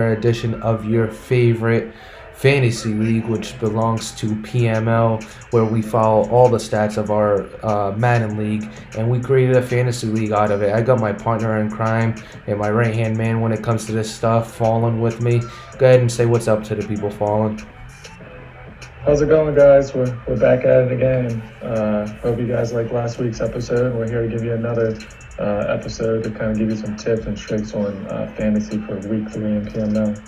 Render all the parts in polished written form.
edition of your favorite fantasy league, which belongs to PML, where we follow all the stats of our Madden league, and we created a fantasy league out of it. I got my partner in crime and my right hand man when it comes to this stuff, Fallen, with me. Go ahead and say what's up to the people, Fallen. How's it going, guys? We're back at it again. Hope you guys liked last week's episode. We're here to give you another episode to kind of give you some tips and tricks on fantasy for week 3 in PML.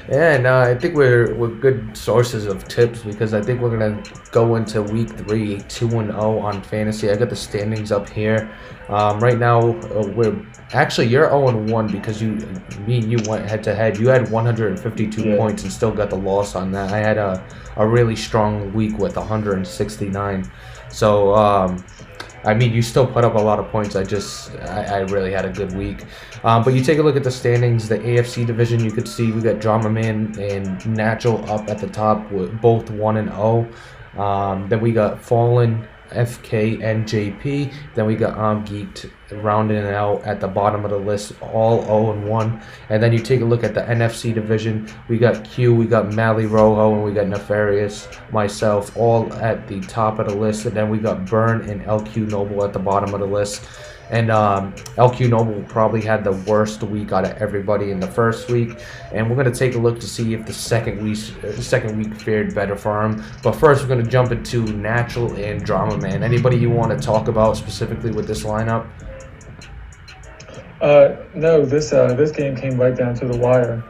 Yeah, and I think we're good sources of tips because I think we're gonna go into week 3 2-0 on fantasy. I got the standings up here. Right now, you're 0-1 because me and you went head to head. You had 152 points and still got the loss on that. I had a really strong week with 169. So you still put up a lot of points. I really had a good week. But you take a look at the standings, the AFC division, you could see we got Drama Man and Natural up at the top, with both 1-0. Then we got Fallen, FK, and JP. Then we got Geeked rounding it out at the bottom of the list, all 0-1. And then you take a look at the NFC division. We got Q, we got Mally Rojo, and we got Nefarious, myself, all at the top of the list. And then we got Burn and LQ Noble at the bottom of the list. And LQ Noble probably had the worst week out of everybody in the first week. And we're going to take a look to see if the second week fared better for him. But first, we're going to jump into Natural and Drama Man. Anybody you want to talk about specifically with this lineup? No, this game came right down to the wire.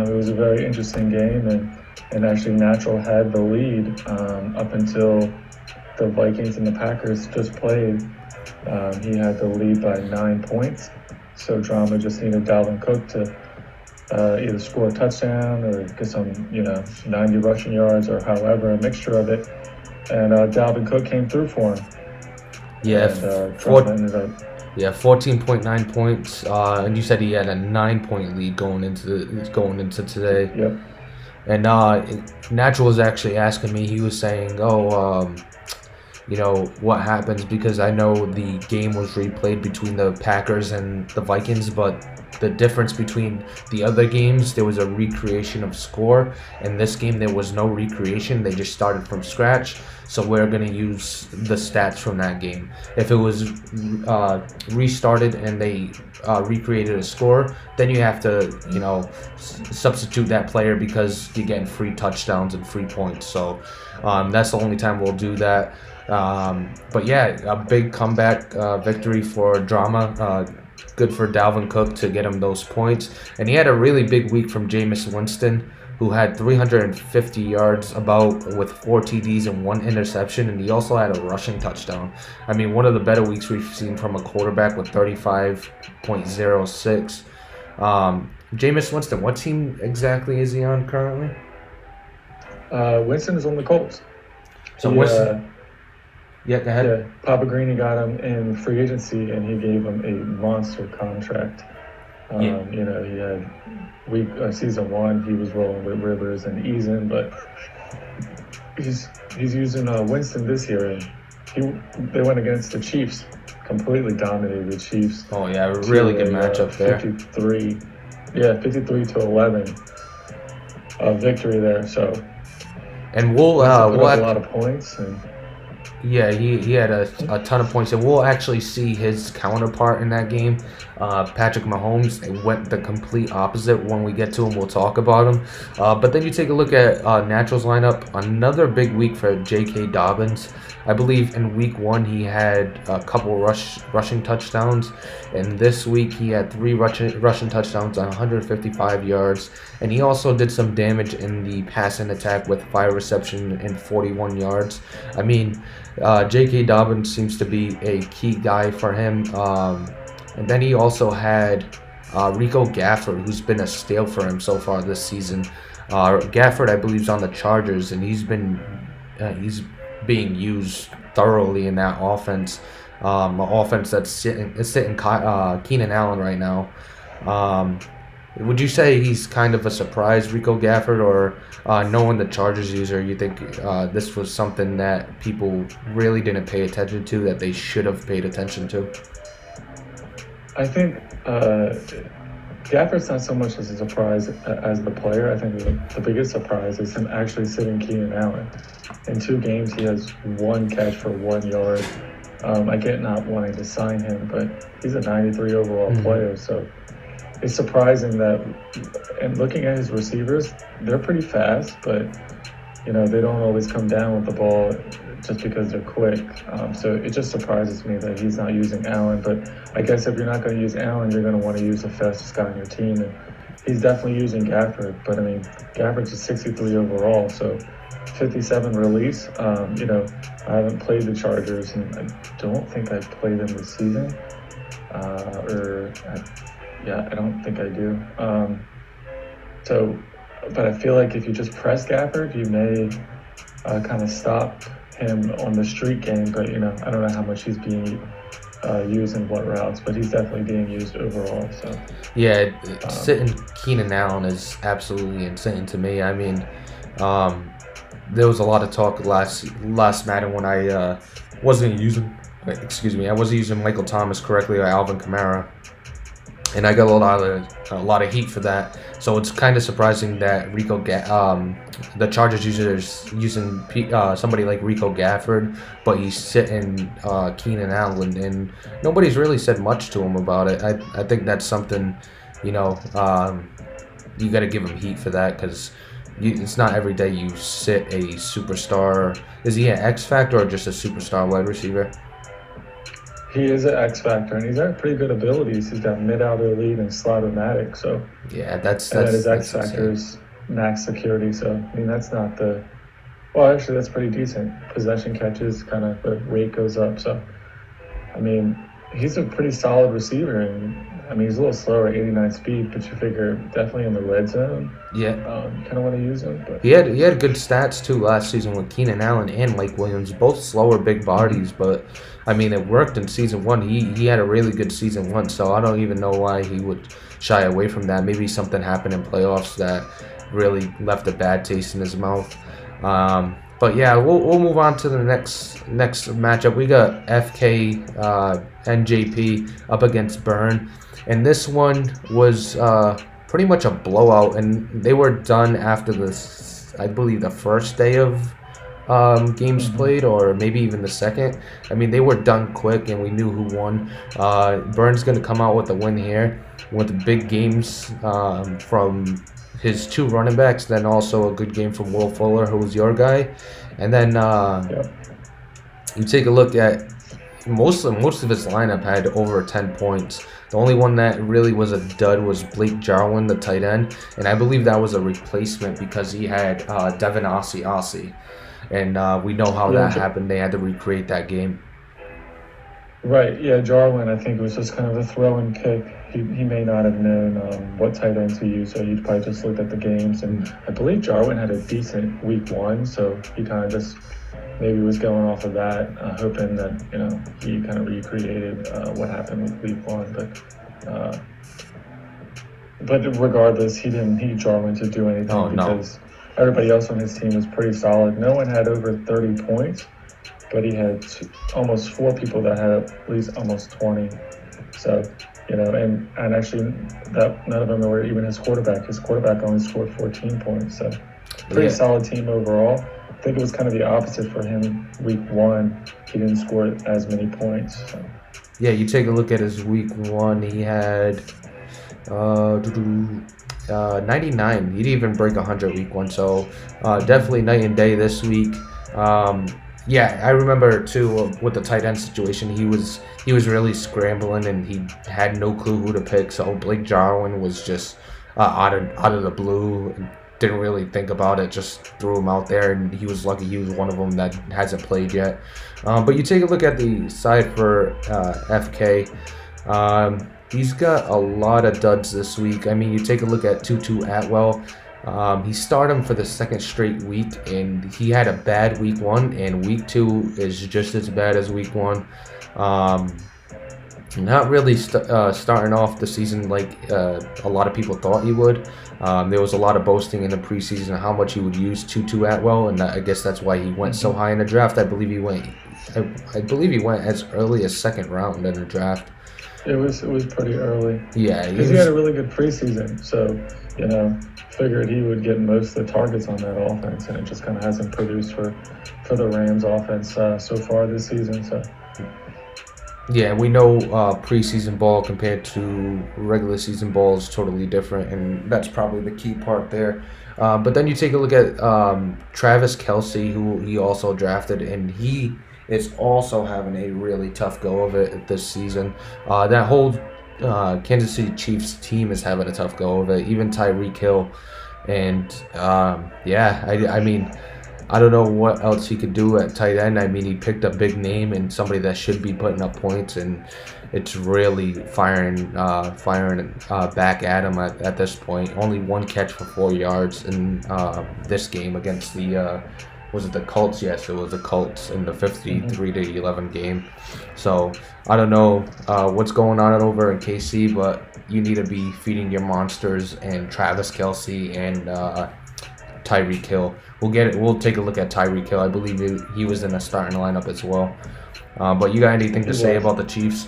It was a very interesting game, and actually Natural had the lead up until the Vikings and the Packers just played. He had the lead by 9 points, so Drama just needed Dalvin Cook to either score a touchdown or get some, 90 rushing yards or however, a mixture of it. And Dalvin Cook came through for him. Yeah, and Drama ended up. Yeah, 14.9 points, and you said he had a 9-point lead going into today. Yep. And Natural was actually asking me. He was saying, what happens, because I know the game was replayed between the Packers and the Vikings, but the difference between the other games, there was a recreation of score. In this game, there was no recreation. They just started from scratch. So we're going to use the stats from that game. If it was restarted and they recreated a score, then you have to, substitute that player because you're getting free touchdowns and free points. So that's the only time we'll do that. But yeah, a big comeback victory for Drama. Good for Dalvin Cook to get him those points. And he had a really big week from Jameis Winston, who had 350 yards with 4 TDs and 1 interception, and he also had a rushing touchdown. I mean, one of the better weeks we've seen from a quarterback with 35.06. Jameis Winston, what team exactly is he on currently? Winston is on the Colts. So Winston... Yeah, go ahead. Yeah, Papa Greeny got him in free agency, and he gave him a monster contract. He had season 1, he was rolling with Rivers and Eason, but he's using Winston this year, and they went against the Chiefs, completely dominated the Chiefs. Oh yeah, really good matchup there. 53-11 victory there. So, and we'll have a lot of points and. Yeah, he had a ton of points, and we'll actually see his counterpart in that game, Patrick Mahomes. It went the complete opposite. When we get to him, we'll talk about him. But then you take a look at Natural's lineup. Another big week for J.K. Dobbins. I believe in week 1 he had a couple rushing touchdowns, and this week he had 3 rushing touchdowns on 155 yards, and he also did some damage in the passing attack with 5 receptions and 41 yards. I mean, J.K. Dobbins seems to be a key guy for him. And then he also had Rico Gafford, who's been a steal for him so far this season. Gafford, I believe, is on the Chargers, and he's being used thoroughly in that offense. Offense that's sitting Keenan Allen right now. Would you say he's kind of a surprise, Rico Gafford, or knowing the Chargers user, you think this was something that people really didn't pay attention to, that they should have paid attention to? I think Gafford's not so much as a surprise as the player. I think the biggest surprise is him actually sitting Keenan Allen. In 2 games, he has 1 catch for 1 yard. I get not wanting to sign him, but he's a 93 overall player, so it's surprising that. And looking at his receivers, they're pretty fast, but they don't always come down with the ball just because they're quick. So it just surprises me that he's not using Allen. But I guess if you're not going to use Allen, you're going to want to use the fastest guy on your team. And he's definitely using Gafford. But I mean, Gafford's a 63 overall, so 57 release. I haven't played the Chargers, and I don't think I've played them this season. I don't think I do. But I feel like if you just press Gafford, you may kind of stop him on the street game. But I don't know how much he's being used in what routes, but he's definitely being used overall. So Yeah, sitting Keenan Allen is absolutely insane to me. I mean, there was a lot of talk last Madden when I wasn't using, I wasn't using Michael Thomas correctly or Alvin Kamara, and I got a lot of heat for that. So it's kind of surprising that the Chargers using somebody like Rico Gafford, but he's sitting Keenan Allen, and nobody's really said much to him about it. I think that's something, you got to give him heat for that, because it's not every day you sit a superstar. Is he an X factor or just a superstar wide receiver? he is an X factor, and he's got pretty good abilities. He's got mid-outer lead and slot-o-matic. So Yeah, and then his X that's factor insane. is max security. So I mean, that's not the. Well, actually, that's pretty decent. Possession catches, kind of the rate goes up. So I mean, he's a pretty solid receiver, and I mean, he's a little slower at 89 speed, but you figure definitely in the red zone, Yeah, kind of want to use him. But he had good stats too last season with Keenan Allen and Mike Williams, both slower big bodies. But I mean, it worked in season one. He had a really good season one, so I don't even know why he would shy away from that. Maybe something happened in playoffs that really left a bad taste in his mouth. But yeah, we'll move on to the next matchup. We got FK NJP up against Burn, and this one was pretty much a blowout, and they were done after this, I believe, the first day of games played, or maybe even the second. I mean, they were done quick, and we knew who won. Burn's going to come out with a win here with the big games from his 2 running backs, then also a good game from Will Fuller, who was your guy. And then yeah, you take a look at most of his lineup had over 10 points. The only one that really was a dud was Blake Jarwin, the tight end, and I believe that was a replacement because he had Devin Ossie, and we know how yeah, that happened. They had to recreate that game. right. Yeah, Jarwin, I think it was just kind of a throw and kick. He may not have known what tight end to use, so he probably just looked at the games. And I believe Jarwin had a decent week one, so he kind of just maybe was going off of that, hoping that he kind of recreated what happened with week one. But regardless, he didn't need Jarwin to do anything Oh no. because everybody else on his team was pretty solid. No one had over 30 points, but he had almost 4 people that had at least almost 20. So, and actually that none of them were even his quarterback. His quarterback only scored 14 points. So pretty solid team overall. I think it was kind of the opposite for him week one. He didn't score as many points. So. Yeah, you take a look at his week one. He had 99. He didn't even break 100 week one. So definitely night and day this week. Yeah, I remember too with the tight end situation. He was really scrambling, and he had no clue who to pick. So Blake Jarwin was just out of the blue. Didn't really think about it, just threw him out there, and he was lucky he was one of them that hasn't played yet. But you take a look at the side for FK. He's got a lot of duds this week. I mean, you take a look at Tutu Atwell. He started him for the second straight week, and he had a bad week one, and week two is just as bad as week one. Not really starting off the season like a lot of people thought he would. There was a lot of boasting in the preseason how much he would use Tutu Atwell, and I guess that's why he went so high in the draft. I believe he went as early as second round in the draft. It was pretty early Yeah, he because he had was. a really good preseason. So figured he would get most of the targets on that offense, and it just kind of hasn't produced for the Rams offense so far this season. So Yeah, we know preseason ball compared to regular season ball is totally different, and that's probably the key part there. But then you take a look at Travis Kelsey, who he also drafted, and he is also having a really tough go of it this season. That whole Kansas City Chiefs team is having a tough go of it. Even Tyreek Hill, and yeah, I mean, I don't know what else he could do at tight end. I mean, he picked a big name and somebody that should be putting up points, and it's really firing back at him at this point. Only one catch for 4 yards in this game against the was it the Colts? Yes, it was the Colts in the mhm. 53-11 game. So I don't know what's going on over in KC, but you need to be feeding your monsters and Travis Kelsey and Tyreek Hill. We'll get it. We'll take a look at Tyreek Hill. I believe he was in the starting lineup as well. But you got anything He to say was. about the Chiefs?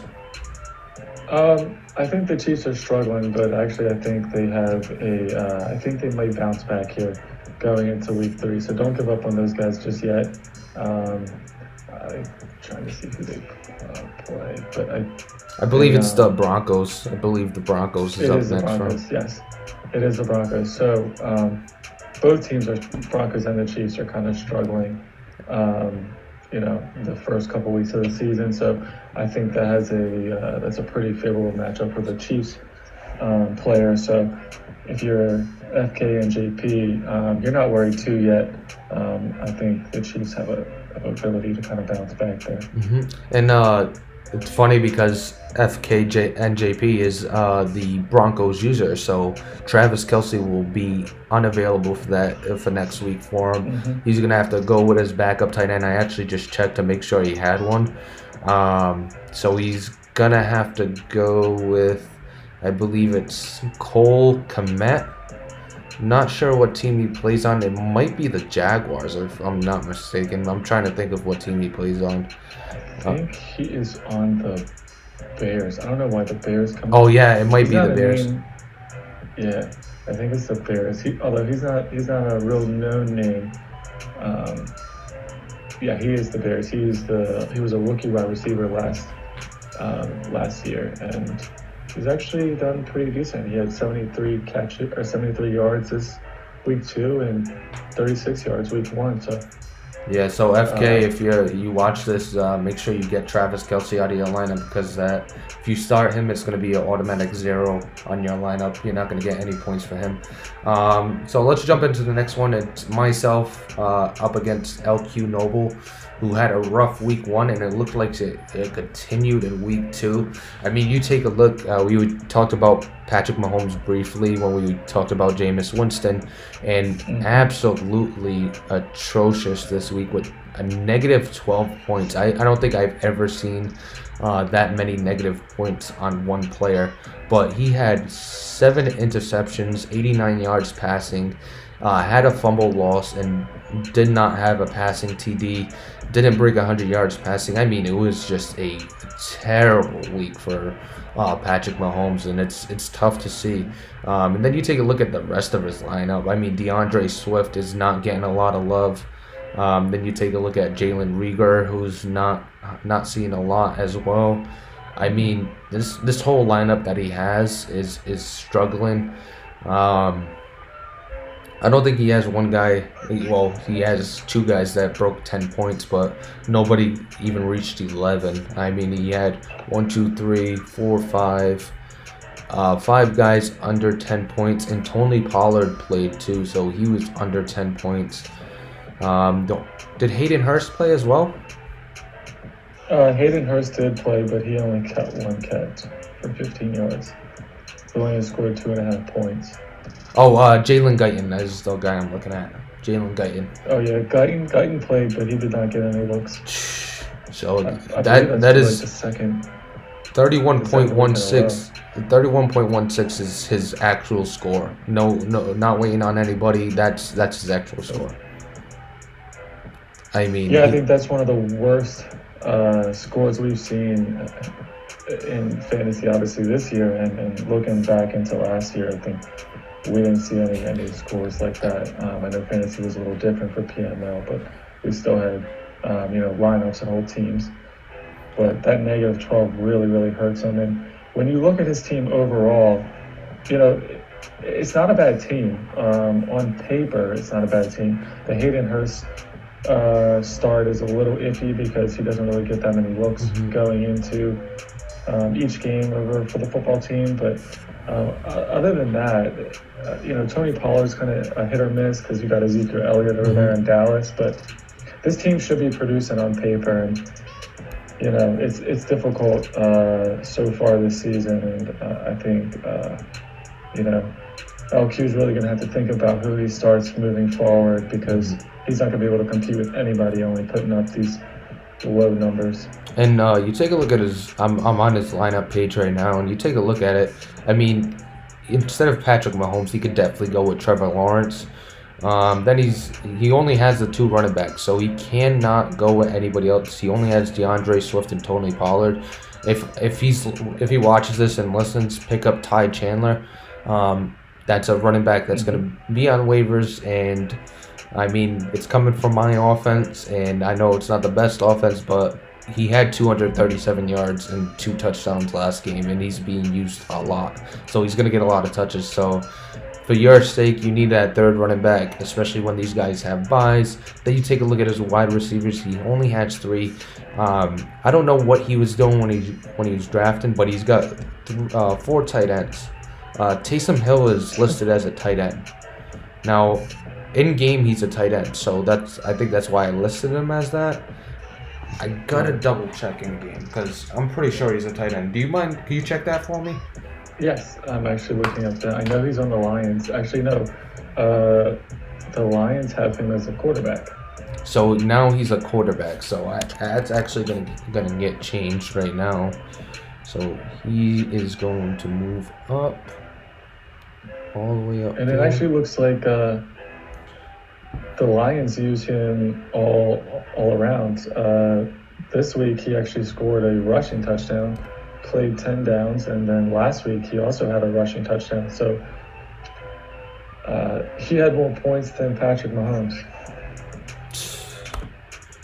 I think the Chiefs are struggling, but actually, I think they have a. I think they might bounce back here going into Week 3. So don't give up on those guys just yet. Um, I'm trying to see who they play, but I believe they it's the Broncos. I believe the Broncos is it up is the next for 'em. Broncos. Yes, it is the Broncos. So both teams are Broncos and the Chiefs are kind of struggling. Um, the first couple weeks of the season. So I think that's a pretty favorable matchup for the Chiefs player. So if you're FK and JP, you're not worried too yet. I think the Chiefs have a ability to kind of bounce back there. And it's funny because FKJ and JP is the Broncos user, so Travis Kelsey will be unavailable for that for next week for him. Hmm. He's gonna have to go with his backup tight end. I actually just checked to make sure he had one. So he's gonna have to go with, I believe it's Cole Kmet. Not sure what team he plays on. It might be the Jaguars, if I'm not mistaken. I'm trying to think of what team he plays on. I Uh, think he is on the Bears. I don't know why the Bears come. oh yeah, it might He's be the not a Bears. name. Yeah, I think it's the Bears. Although he's not a real known name. Um, yeah, he is the Bears. He was a rookie wide receiver last year, and he's actually done pretty decent. He had 73 catches or 73 yards this week 2 and 36 yards week 1. So Yeah, so FK, uh, if you watch this, make sure you get Travis Kelsey out of your lineup because that if you start him, it's going to be an automatic zero on your lineup. You're not going to get any points for him. So let's jump into the next one. It's myself up against LQ Noble, who had a rough week 1, and it looked like it continued in week 2. I mean, you take a look. We talked about Patrick Mahomes briefly when we talked about Jameis Winston, and mhm. absolutely atrocious this week with a negative 12 points. I don't think I've ever seen that many negative points on one player, but he had 7 interceptions, 89 yards passing, had a fumble loss, and did not have a passing TD, didn't break 100 yards passing. I mean, it was just a terrible week for Patrick Mahomes, and it's tough to see. And then you take a look at the rest of his lineup. I mean, DeAndre Swift is not getting a lot of love. Then you take a look at Jalen Rieger, who's not seeing a lot as well. I mean, this whole lineup that he has is struggling. Um, I don't think he has one guy. Well, he has two guys that broke 10 points, but nobody even reached 11. I mean, he had one, two, three, four, five guys under 10 points, and Tony Pollard played too, so he was under 10 points. Did Hayden Hurst play as well? Hayden Hurst did play, but he only caught one catch for 15 yards. He only scored 2.5 points. Oh, Jalen Guyton is the guy I'm looking at. Jalen Guyton. Oh yeah, Guyton played, but he did not get any looks. So I believe that that's that for like is the second thirty-one point week one in a row. six. 31.16 is his actual score. No, not waiting on anybody. That's his actual score. I mean, Yeah, I think that's one of the worst scores we've seen in fantasy, obviously this year, and looking back into last year, I think we didn't see any scores like that. I know fantasy was a little different for PML, but we still had lineups and whole teams. But that negative 12 really hurts him. And when you look at his team overall, it's not a bad team. On paper, it's not a bad team. The Hayden Hurst start is a little iffy because he doesn't really get that many looks going into each game over for the football team. But other than that, Tony Pollard's kind of a hit or miss because you got Ezekiel Elliott over there in Dallas. But this team should be producing on paper, and it's difficult so far this season, and I think LQ is really going to have to think about who he starts moving forward because he's not going to be able to compete with anybody only putting up these low numbers. And you take a look at his. I'm on his lineup page right now, and you take a look at it. I mean, instead of Patrick Mahomes, he could definitely go with Trevor Lawrence. Then he only has the 2 running backs, so he cannot go with anybody else. He only has DeAndre Swift and Tony Pollard. If he watches this and listens, pick up Ty Chandler. That's a running back that's going to be on waivers, and I mean it's coming from my offense, and I know it's not the best offense, but he had 237 yards and 2 touchdowns last game, and he's being used a lot, so he's going to get a lot of touches. So for your sake, you need that third running back, especially when these guys have buys. Then you take a look at his wide receivers. He only has 3. I don't know what he was doing when he was drafting, but he's got 4 tight ends. Taysom Hill is listed as a tight end. Now, in game he's a tight end, so I think that's why I listed him as that. I gotta double check in game because I'm pretty sure he's a tight end. Do you mind? Can you check that for me? Yes, I'm actually looking up that. I know he's on the Lions. Actually, no. The Lions have him as a quarterback. So now he's a quarterback. So that's actually gonna get changed right now. So he is going to move up all the way up. And it actually looks like the Lions use him all around. This week he actually scored a rushing touchdown, played 10 downs, and then last week he also had a rushing touchdown. So he had more points than Patrick Mahomes.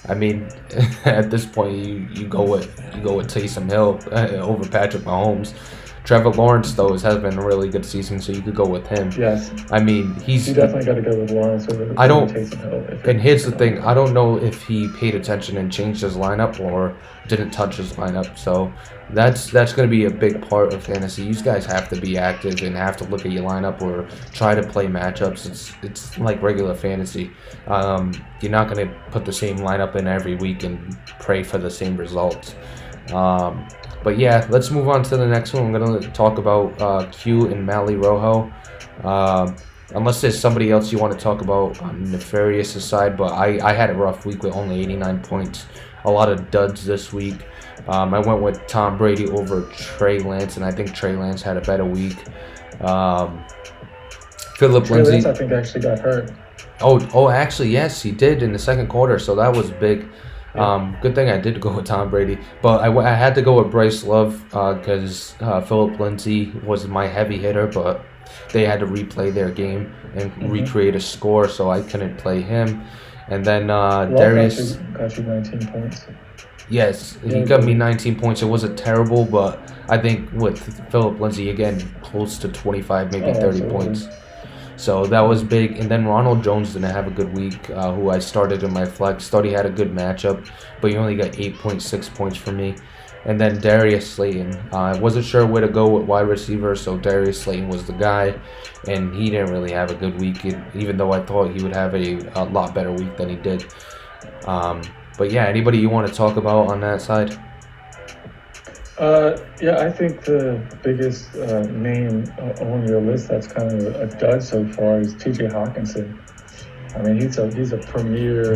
I mean, at this point, you go with Taysom Hill over Patrick Mahomes. Trevor Lawrence, though, has been a really good season, so you could go with him. Yes. I mean, you definitely got to go with Lawrence over Taysom Hill. And here's the thing: I don't know if he paid attention and changed his lineup or didn't touch his lineup. So that's going to be a big part of fantasy. You guys have to be active and have to look at your lineup or try to play matchups. It's like regular fantasy. You're not going to put the same lineup in every week and pray for the same results. But yeah, let's move on to the next one. I'm going to talk about Q and Mally Rojo. Unless there's somebody else you want to talk about on Nefarious' side, but I had a rough week with only 89 points. A lot of duds this week. I went with Tom Brady over Trey Lance, and I think Trey Lance had a better week. Philip Trey Lindsay, Lance, I think, actually got hurt. Oh, actually, yes, he did in the second quarter, so that was big. Good thing I did go with Tom Brady, but I had to go with Bryce Love because Philip Lindsay was my heavy hitter, but they had to replay their game and recreate a score, so I couldn't play him. And then Darius got you 19 points. Yes, he got me 19 points. It wasn't terrible, but I think with Philip Lindsay again, close to 25, maybe 30 points. So that was big. And then Ronald Jones didn't have a good week, who I started in my flex. Thought he had a good matchup, but he only got 8.6 points from me. And then Darius Slayton. I wasn't sure where to go with wide receiver, so Darius Slayton was the guy. And he didn't really have a good week, even though I thought he would have a lot better week than he did. But yeah, anybody you want to talk about on that side? Yeah, I think the biggest name on your list that's kind of a dud so far is T.J. Hawkinson. I mean, he's a premier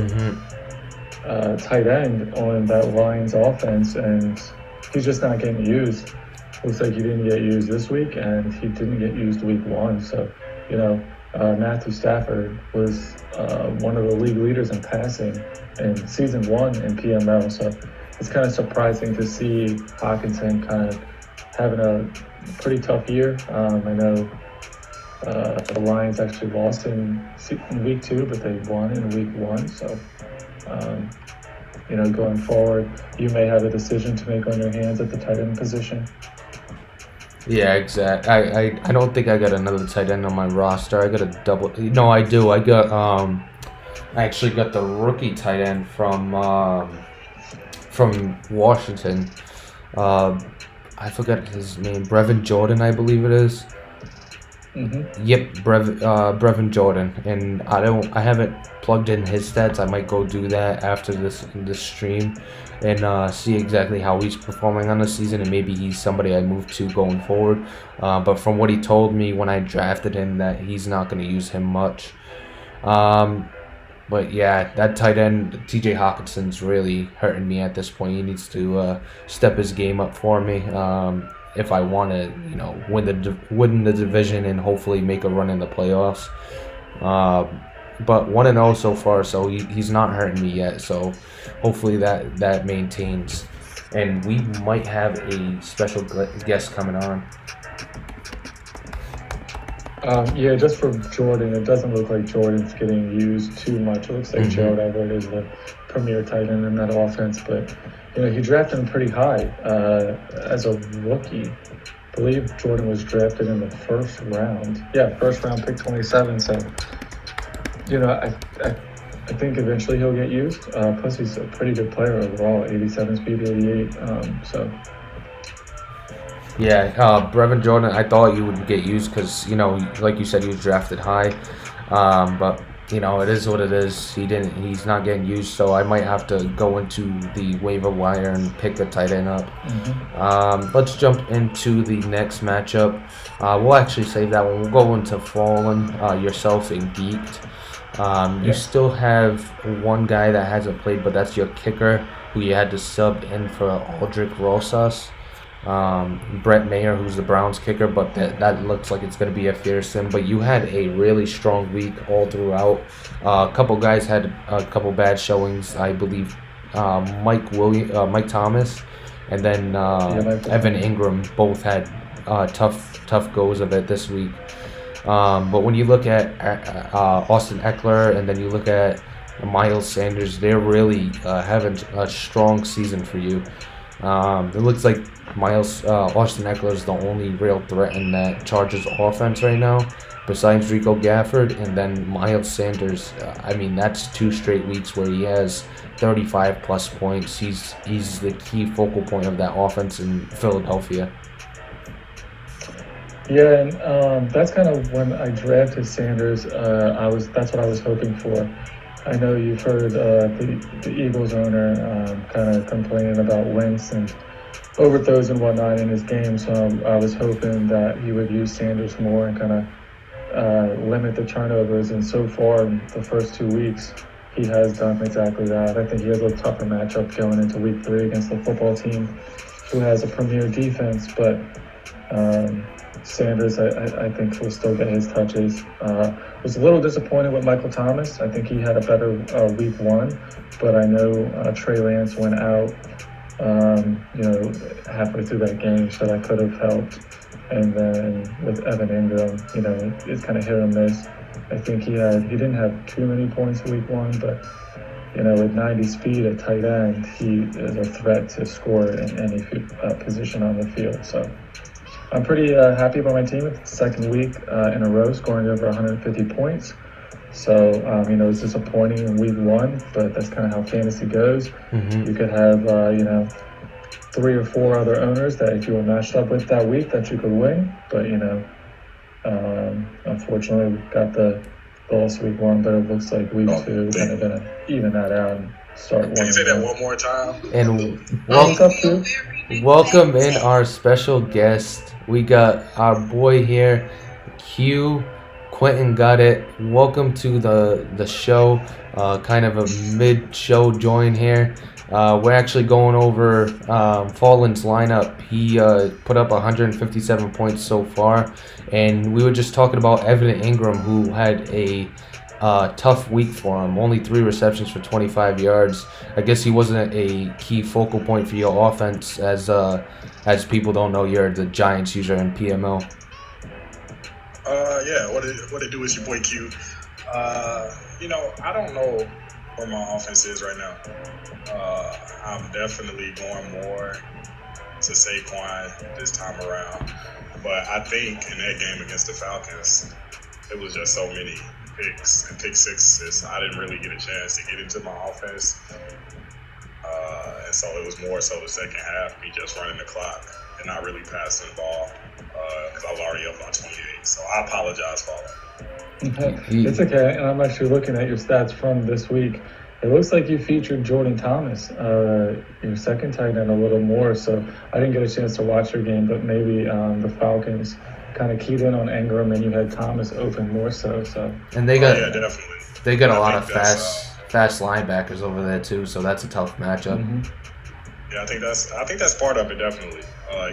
tight end on that Lions offense, and he's just not getting used. Looks like he didn't get used this week, and he didn't get used week 1. So, Matthew Stafford was one of the league leaders in passing in season 1 in PML. So it's kind of surprising to see Hawkinson kind of having a pretty tough year. I know the Lions actually lost in week 2, but they won in week 1. So, um, going forward, you may have a decision to make on your hands at the tight end position. Yeah, exact. I don't think I got another tight end on my roster. I got a double. No, I do. I actually got the rookie tight end from Washington. Uh, I forgot his name. Brevin Jordan, I believe it is. Yep, Brevin Jordan, and I haven't plugged in his stats. I might go do that after this stream, and see exactly how he's performing on the season, and maybe he's somebody I move to going forward. But from what he told me when I drafted him, that he's not going to use him much. But yeah, that tight end, T.J. Hawkinson's really hurting me at this point. He needs to step his game up for me. If I want to, win the division and hopefully make a run in the playoffs. But 1-0 so far, so he's not hurting me yet. So hopefully that maintains, and we might have a special guest coming on. Yeah, just for Jordan, it doesn't look like Jordan's getting used too much. It looks like Gerald Everett is the premier tight end in that offense, but he drafted him pretty high as a rookie. I believe Jordan was drafted in the first round. Yeah, first round, pick 27. So, I think eventually he'll get used. Plus, he's a pretty good player overall, 87 speed, 88. Yeah, Brevin Jordan, I thought you would get used because, like you said, he was drafted high. But, it is what it is. He's not getting used, so I might have to go into the waiver wire and pick the tight end up. Let's jump into the next matchup. We'll actually save that one. We'll go into Fallen, yourself, and Geeked. You still have one guy that hasn't played, but that's your kicker, who you had to sub in for Aldrich Rosas. Brett Mayer, who's the Browns kicker, but that looks like it's going to be a fearsome. But you had a really strong week all throughout. A couple guys had a couple bad showings. I believe Mike Thomas, and then Evan Ingram both had tough goes of it this week. But when you look at Austin Eckler, and then you look at Miles Sanders, they're really having a strong season for you. It looks like Austin Eckler is the only real threat in that Chargers offense right now, besides Rico Gafford, and then Miles Sanders. That's 2 straight weeks where he has 35 plus points. He's the key focal point of that offense in Philadelphia. Yeah, and that's kind of when I drafted Sanders. That's what I was hoping for. I know you've heard the Eagles owner kind of complaining about Wentz and overthrows and whatnot in his game, so I was hoping that he would use Sanders more and kind of limit the turnovers. And so far, in the first 2 weeks, he has done exactly that. I think he has a tougher matchup going into week 3 against the football team, who has a premier defense, but Sanders, I think, will still get his touches. Was a little disappointed with Michael Thomas. I think he had a better week 1, but I know Trey Lance went out, halfway through that game, so that could have helped. And then with Evan Ingram, it's kind of hit or miss. I think he didn't have too many points week 1, but with 90 speed at tight end, he is a threat to score in any position on the field. So I'm pretty happy about my team. It's the second week in a row scoring over 150 points. So, it's disappointing in week 1, but that's kind of how fantasy goes. You could have, 3 or 4 other owners that if you were matched up with that week that you could win. But, unfortunately, we got the loss week 1, but it looks like week 2 they're going to even that out and start winning. Can you say that one more time? And welcome in our special guest. We got our boy here, Q. Quentin got it. Welcome to the show. Kind of a mid-show join here. We're actually going over Fallen's lineup. He put up 157 points so far, and we were just talking about Evan Ingram, who had a tough week for him. Only 3 receptions for 25 yards. I guess he wasn't a key focal point for your offense, as people don't know you're the Giants user in PML. Yeah, what it do is your boy Q. I don't know where my offense is right now. I'm definitely going more to Saquon this time around. But I think in that game against the Falcons, it was just so many picks and pick sixes. I didn't really get a chance to get into my offense. And so it was more so the second half, me just running the clock and not really passing the ball because I was already up on 28. So I apologize for all that. It's okay. And I'm actually looking at your stats from this week. It looks like you featured Jordan Thomas, your second tight end, a little more. So I didn't get a chance to watch your game, but maybe the Falcons kind of keyed in on Ingram and you had Thomas open more so. And they got yeah, definitely. They got a lot of fast linebackers over there too, so that's a tough matchup. Mm-hmm. Yeah, I think that's part of it definitely.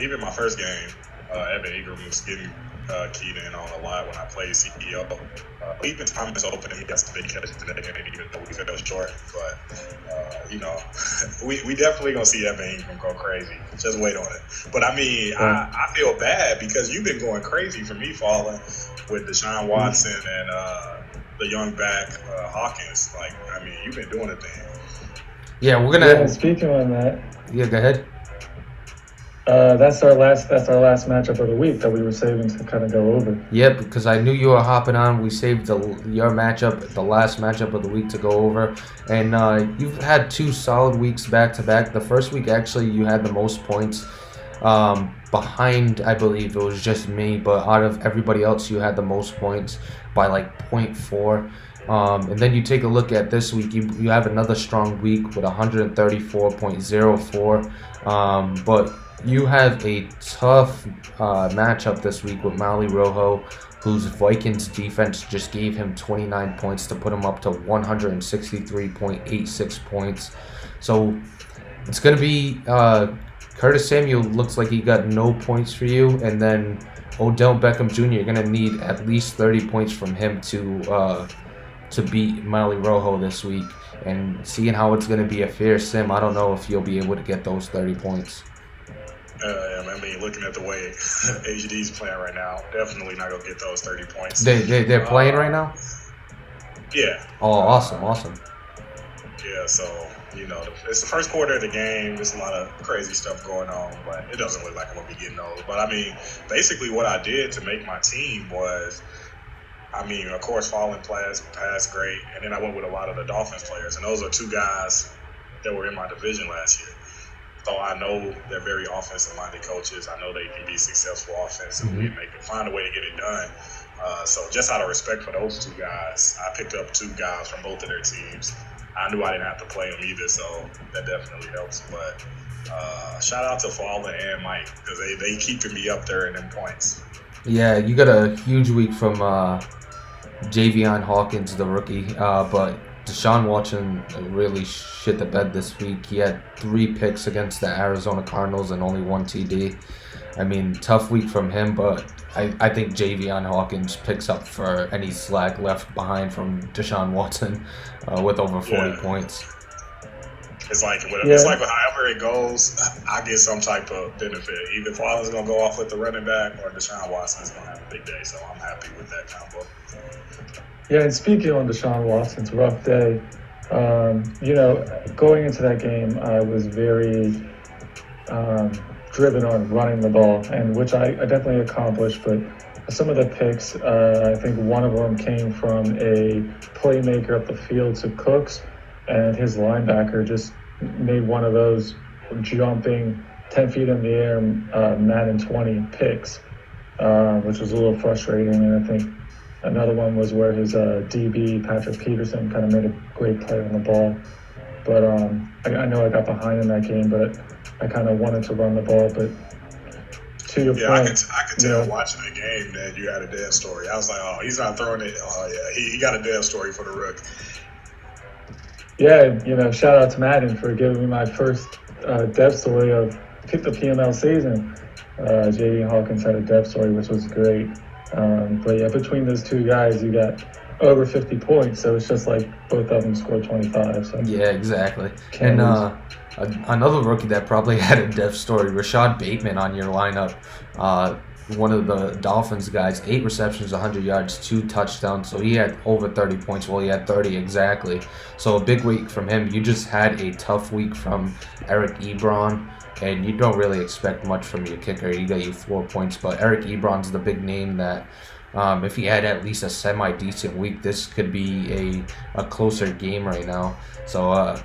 Even my first game, Evan Ingram was getting keyed in on a lot when I played CEO. Even Thomas open and he got some big catches in that game, even though we fell short. But we definitely gonna see Evan Ingram go crazy. Just wait on it. But I mean, I feel bad because you've been going crazy for me falling with Deshaun Watson and the young back Hawkins. Like, I mean, you've been doing a thing. Yeah, we're gonna. Yeah, speaking on that. Yeah, go ahead. That's our last matchup of the week that we were saving to kind of go over. Yep, because I knew you were hopping on. We saved your matchup, the last matchup of the week to go over. And you've had 2 solid weeks back to back. The first week, actually, you had the most points. Behind, I believe it was just me, but out of everybody else, you had the most points by like 0.4. And then you take a look at this week, you have another strong week with 134.04. But you have a tough matchup this week with Maui Rojo, whose Vikings defense just gave him 29 points to put him up to 163.86 points. So it's going to be Curtis Samuel looks like he got no points for you, and then Odell Beckham Jr., you're going to need at least 30 points from him to beat Maui Rojo this week. And seeing how it's going to be a fair sim, I don't know if you'll be able to get those 30 points. I mean, looking at the way HD's playing right now, definitely not gonna get those 30 points. They're playing right now? Yeah. Oh, awesome. Yeah, so, it's the first quarter of the game. There's a lot of crazy stuff going on, but it doesn't look like I'm gonna be getting those. But I mean, basically what I did to make my team was, of course, Fallen passed great, and then I went with a lot of the Dolphins players, and those are 2 guys that were in my division last year. So I know they're very offensive-minded coaches. I know they can be successful offensively and they can find a way to get it done. So just out of respect for those 2 guys, I picked up 2 guys from both of their teams. I knew I didn't have to play them either, so that definitely helps. But shout out to Fallen and Mike because they keeping me up there in them points. Yeah, you got a huge week from Javion Hawkins, the rookie, but Deshaun Watson really shit the bed this week. He had 3 picks against the Arizona Cardinals and only 1 TD. I mean, tough week from him, but I think Javion Hawkins picks up for any slack left behind from Deshaun Watson with over 40 points. It's like however it goes, I get some type of benefit. Either Fallen's going to go off with the running back or Deshaun Watson's going to have a big day, so I'm happy with that combo. Yeah, and speaking on Deshaun Watson's rough day, going into that game, I was very driven on running the ball, and which I definitely accomplished. But some of the picks, I think one of them came from a playmaker up the field to Cooks, and his linebacker just made one of those jumping 10 feet in the air Madden 20 picks, which was a little frustrating. And I think another one was where his DB, Patrick Peterson, kind of made a great play on the ball. But I know I got behind in that game, but I kind of wanted to run the ball. But to your point, I could tell watching the game that you had a dev story. I was like, oh, he's not throwing it. Oh, yeah, he got a dev story for the rook. Yeah, shout out to Madden for giving me my first dev story of the PML season. J.D. Hawkins had a dev story, which was great. But yeah, between those 2 guys, you got over 50 points. So it's just like both of them scored 25. So Yeah, exactly. can't And lose. another rookie that probably had a death story, Rashad Bateman on your lineup. One of the Dolphins guys, 8 receptions, 100 yards, 2 touchdowns. So he had over 30 points. Well, he had 30 exactly. So a big week from him. You just had a tough week from Eric Ebron. And you don't really expect much from your kicker. You got you 4 points. But Eric Ebron's the big name that if he had at least a semi-decent week, this could be a closer game right now. So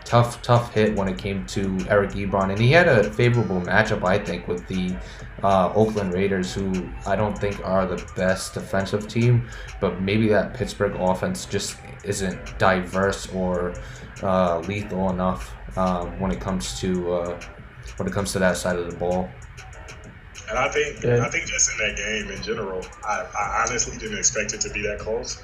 tough hit when it came to Eric Ebron, and he had a favorable matchup, I think, with the Oakland Raiders, who I don't think are the best defensive team, but maybe that Pittsburgh offense just isn't diverse or lethal enough when it comes to that side of the ball. And I think just in that game in general, I honestly didn't expect it to be that close.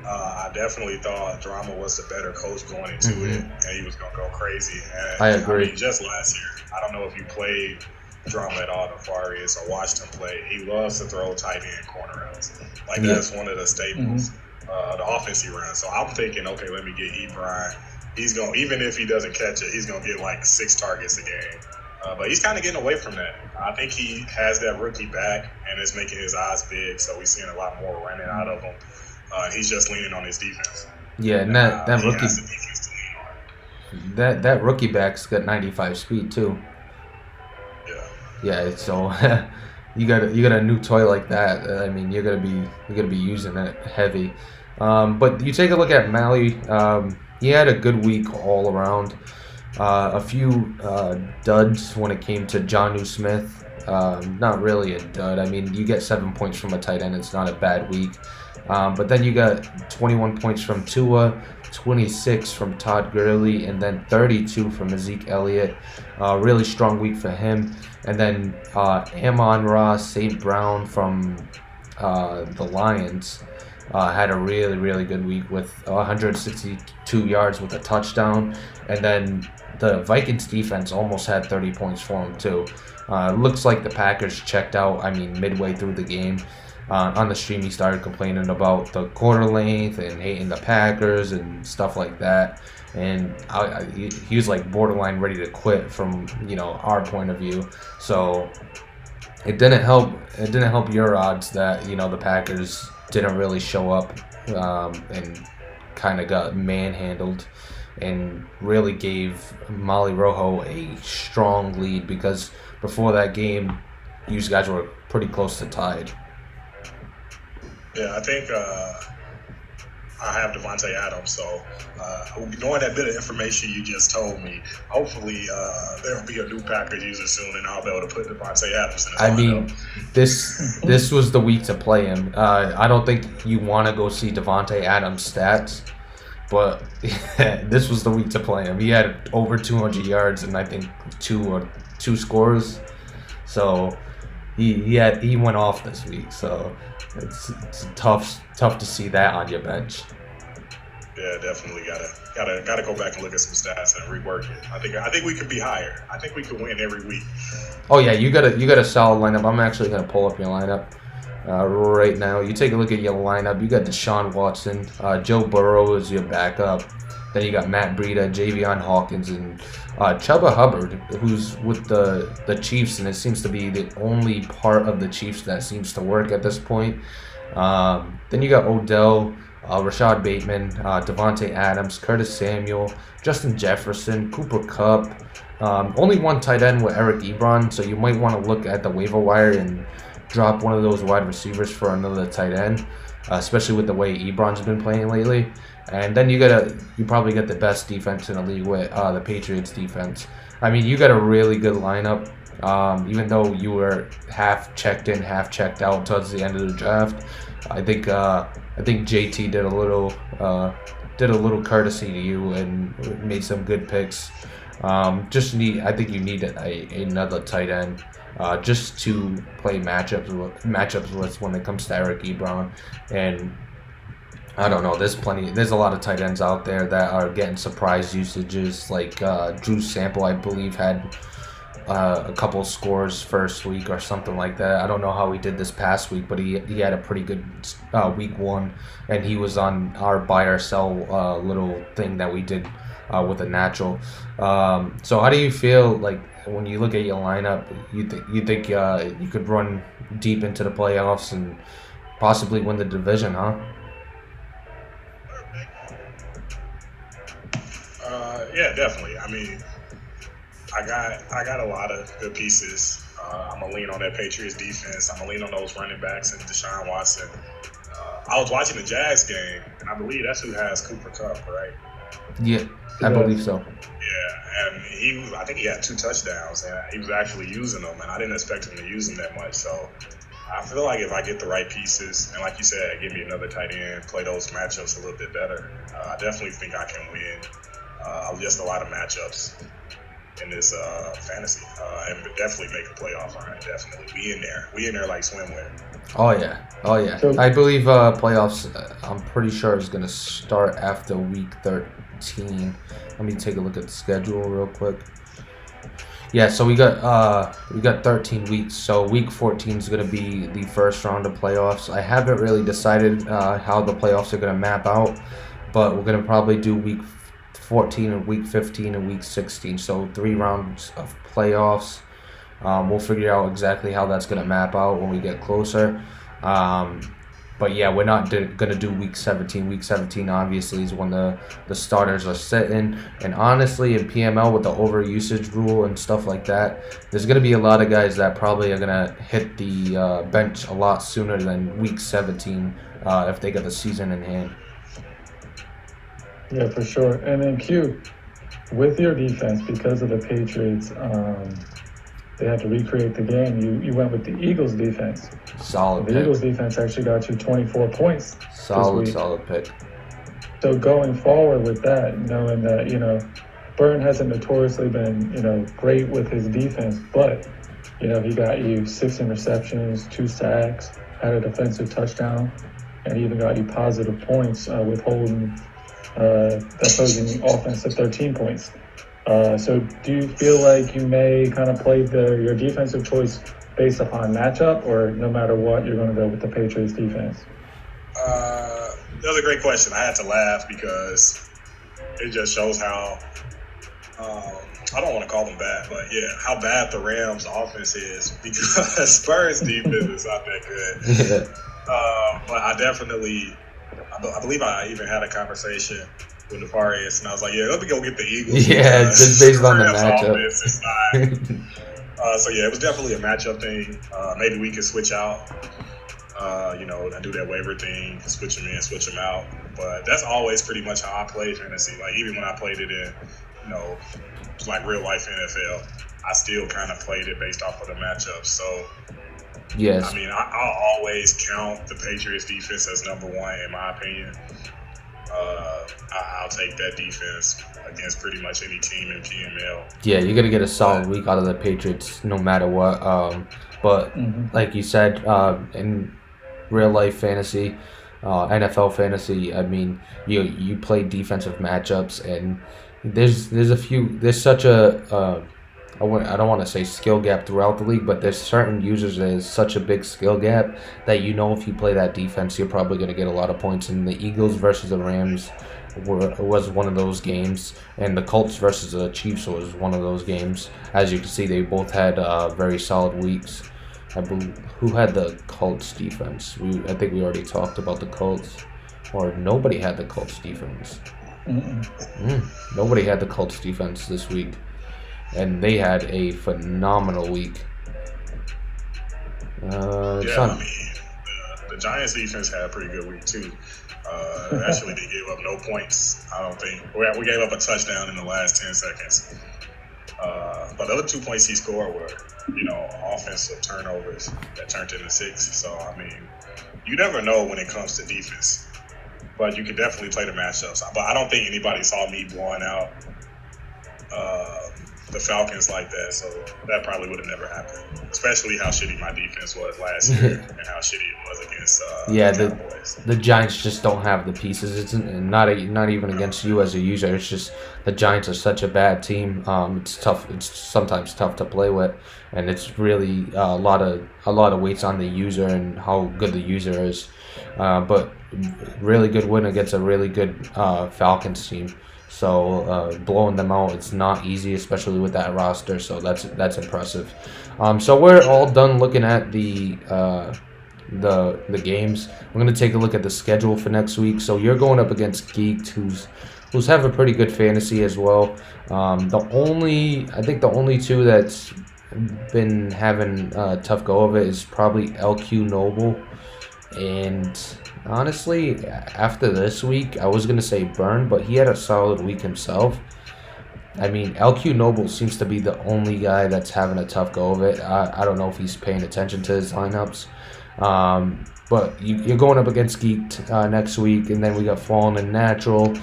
I definitely thought Drama was the better coach going into it, and he was going to go crazy. And, I agree. I mean, just last year, I don't know if you played Drama at all, Nefarious, or watched him play. He loves to throw tight end corner routes. Like, that's one of the staples, the offense he runs. So I'm thinking, okay, let me get Ebron. He's going to, even if he doesn't catch it, he's going to get like 6 targets a game. But he's kind of getting away from that. I think he has that rookie back, and it's making his eyes big, so we're seeing a lot more running out of him. He's just leaning on his defense. Yeah, and that rookie that rookie back's got 95 speed too. Yeah, so you got a new toy like that. I mean, you're gonna be using it heavy. But you take a look at Mally. He had a good week all around. A few duds when it came to Jonnu Smith. Not really a dud. I mean, you get 7 points from a tight end. It's not a bad week. But then you got 21 points from Tua, 26 from Todd Gurley, and then 32 from Zeke Elliott. Really strong week for him. And then Amon-Ra St. Brown from the Lions had a really good week with 162 yards with a touchdown. And then the Vikings defense almost had 30 points for him too. Looks like the Packers checked out, midway through the game. On the stream, he started complaining about the quarter length and hating the Packers and stuff like that. And he was like borderline ready to quit from our point of view. So it didn't help. It didn't help your odds that the Packers didn't really show up and kind of got manhandled and really gave Molly Rojo a strong lead, because before that game, you guys were pretty close to tied. Yeah, I think I have Devontae Adams, so knowing that bit of information you just told me, hopefully there'll be a new Packers user soon, and I'll be able to put Devontae Adams in the lineup. This was the week to play him. I don't think you want to go see Devontae Adams' stats, but this was the week to play him. He had over 200 yards and I think two scores, so he went off this week. So it's tough to see that on your bench. Yeah, definitely gotta go back and look at some stats and rework it. I think we could be higher. I think we could win every week. Oh yeah, you got a solid lineup. I'm actually gonna pull up your lineup right now. You take a look at your lineup. You got Deshaun Watson, Joe Burrow is your backup. Then you got Matt Breida, Javion Hawkins, and Chuba Hubbard, who's with the Chiefs, and it seems to be the only part of the Chiefs that seems to work at this point. Then you got Odell, Rashad Bateman, Devontae Adams, Curtis Samuel, Justin Jefferson, Cooper Kupp. Only one tight end with Eric Ebron, so you might want to look at the waiver wire and drop one of those wide receivers for another tight end, especially with the way Ebron's been playing lately. And then you probably get the best defense in the league with the Patriots defense. I mean, you got a really good lineup. Even though you were half checked in, half checked out towards the end of the draft, I think JT did a little courtesy to you and made some good picks. I think you need another tight end just to play matchups with when it comes to Eric Ebron. And I don't know. There's a lot of tight ends out there that are getting surprise usages. Like Drew Sample, I believe, had a couple scores first week or something like that. I don't know how he did this past week, but he had a pretty good week one, and he was on our buy or sell little thing that we did with a natural. So how do you feel like when you look at your lineup? You think you could run deep into the playoffs and possibly win the division, huh? Yeah, definitely. I mean, I got a lot of good pieces. I'm gonna lean on that Patriots defense. I'm gonna lean on those running backs and Deshaun Watson. I was watching the Jazz game, and I believe that's who has Cooper Cup, right? Yeah, I believe so. Yeah, and I think he had 2 touchdowns, and he was actually using them, and I didn't expect him to use them that much. So I feel like if I get the right pieces, and like you said, give me another tight end, play those matchups a little bit better, I definitely think I can win just a lot of matchups in this fantasy, and definitely make a playoff run. Definitely, we in there like swimwear. Oh yeah, oh yeah. So- I believe playoffs. I'm pretty sure is gonna start after week 13. Let me take a look at the schedule real quick. Yeah, so we got 13 weeks. So week 14 is gonna be the first round of playoffs. I haven't really decided how the playoffs are gonna map out, but we're gonna probably do week 14 and week 15 and week 16. So 3 rounds of playoffs. We'll figure out exactly how that's going to map out when we get closer. But yeah, we're not going to do week 17. Week 17 obviously is when the starters are sitting. And honestly, in PML with the overusage rule and stuff like that, there's going to be a lot of guys that probably are going to hit the bench a lot sooner than week 17 if they got the season in hand. Yeah, for sure. And then Q, with your defense, because of the Patriots, they had to recreate the game. You went with the Eagles defense. Solid The pick. Eagles defense actually got you 24 points Solid, this week. solid pick. So going forward with that, knowing that, Burton hasn't notoriously been, great with his defense, but, he got you 6 interceptions, 2 sacks, had a defensive touchdown, and even got you positive points with holding the opposing offense to 13 points. So do you feel like you may kind of play your defensive choice based upon matchup, or no matter what, you're going to go with the Patriots defense? That was a great question. I had to laugh because it just shows how I don't want to call them bad, but yeah, how bad the Rams offense is because Spurs defense is not that good. Yeah. But I believe I even had a conversation with Nefarious, and I was like, yeah, let me go get the Eagles. Yeah, just based on the Rams matchup. offense is not. So yeah, it was definitely a matchup thing. Maybe we could switch out. I do that waiver thing, switch them in, switch them out. But that's always pretty much how I play fantasy. Like even when I played it in, like real life NFL, I still kind of played it based off of the matchups. So Yes. I mean, I'll always count the Patriots defense as number one in my opinion. I'll take that defense against pretty much any team in PML. Yeah, you're gonna get a solid week out of the Patriots no matter what. But like you said, in real life fantasy, NFL fantasy, I mean, you play defensive matchups, and there's such a I don't want to say skill gap throughout the league, but there's certain users there's such a big skill gap that if you play that defense, you're probably going to get a lot of points. And the Eagles versus the Rams was one of those games, and the Colts versus the Chiefs was one of those games. As you can see, they both had very solid weeks. I believe who had the Colts defense? I think we already talked about the Colts, or nobody had the Colts defense. Nobody had the Colts defense this week. And they had a phenomenal week. The Giants defense had a pretty good week too. Actually, they gave up no points. I don't think we gave up a touchdown in the last 10 seconds. But the other 2 points he scored were, offensive turnovers that turned into 6. So I mean, you never know when it comes to defense, but you can definitely play the matchups. But I don't think anybody saw me blowing out the Falcons like that. So that probably would have never happened, especially how shitty my defense was last year and how shitty it was against the Cowboys. The Giants just don't have the pieces. It's not even against you as a user. It's just the Giants are such a bad team. It's tough. It's sometimes tough to play with, and it's really a lot of weights on the user and how good the user is. But really good win against a really good Falcons team. So blowing them out, it's not easy, especially with that roster. So that's impressive. So we're all done looking at the games. We're gonna take a look at the schedule for next week. So you're going up against Geeked, who's having pretty good fantasy as well. I think the only two that's been having a tough go of it is probably LQ Noble, and honestly, after this week, I was gonna say Burn, but he had a solid week himself. I mean, LQ Noble seems to be the only guy that's having a tough go of it. I don't know if he's paying attention to his lineups. But you're going up against Geeked next week, and then we got Fallen and Natural,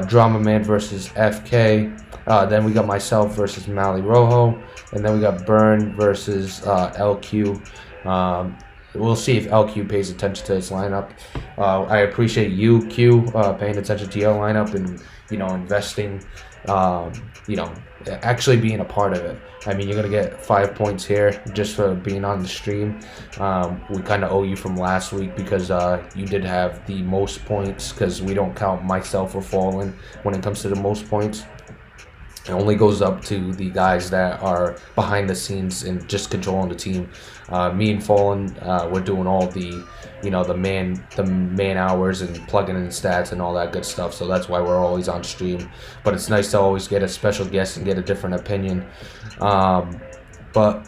Drama Man versus FK. Then we got myself versus Mali Rojo, and then we got Burn versus LQ. We'll see if LQ pays attention to his lineup. I appreciate you, Q, paying attention to your lineup and investing. Actually being a part of it. I mean, you're gonna get 5 points here just for being on the stream. We kind of owe you from last week because you did have the most points, because we don't count myself or Fallen when it comes to the most points. It only goes up to the guys that are behind the scenes and just controlling the team. Me and Fallen, we're doing all the man hours and plugging in stats and all that good stuff. So that's why we're always on stream. But it's nice to always get a special guest and get a different opinion. But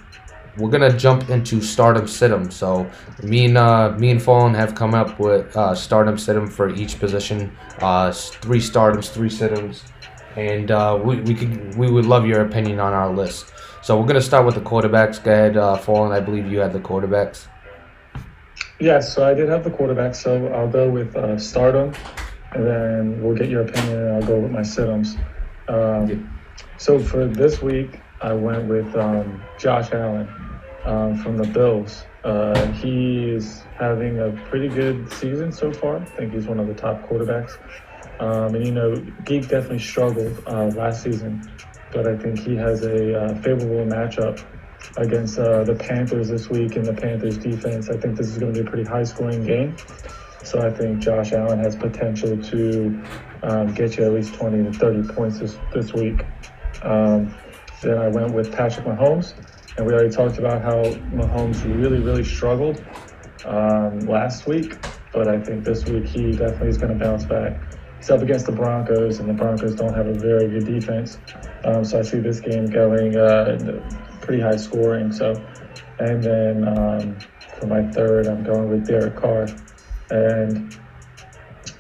we're gonna jump into Stardom Situm. So me and Fallen have come up with Stardom Situm for each position. 3 Stardoms, 3 Situms. And we would love your opinion on our list. So we're gonna start with the quarterbacks. Go ahead, Fallen. I believe you had the quarterbacks. Yes, so I did have the quarterback, so I'll go with Stardom, and then we'll get your opinion, and I'll go with my situms. So for this week, I went with Josh Allen from the Bills. He is having a pretty good season so far. I think he's one of the top quarterbacks. And Geek definitely struggled last season, but I think he has a favorable matchup against the Panthers this week in the Panthers defense. I think this is going to be a pretty high-scoring game. So I think Josh Allen has potential to get you at least 20 to 30 points this week. Then I went with Patrick Mahomes, and we already talked about how Mahomes really, really struggled last week. But I think this week he definitely is going to bounce back. He's up against the Broncos, and the Broncos don't have a very good defense. So I see this game going pretty high scoring. And then for my third, I'm going with Derek Carr. And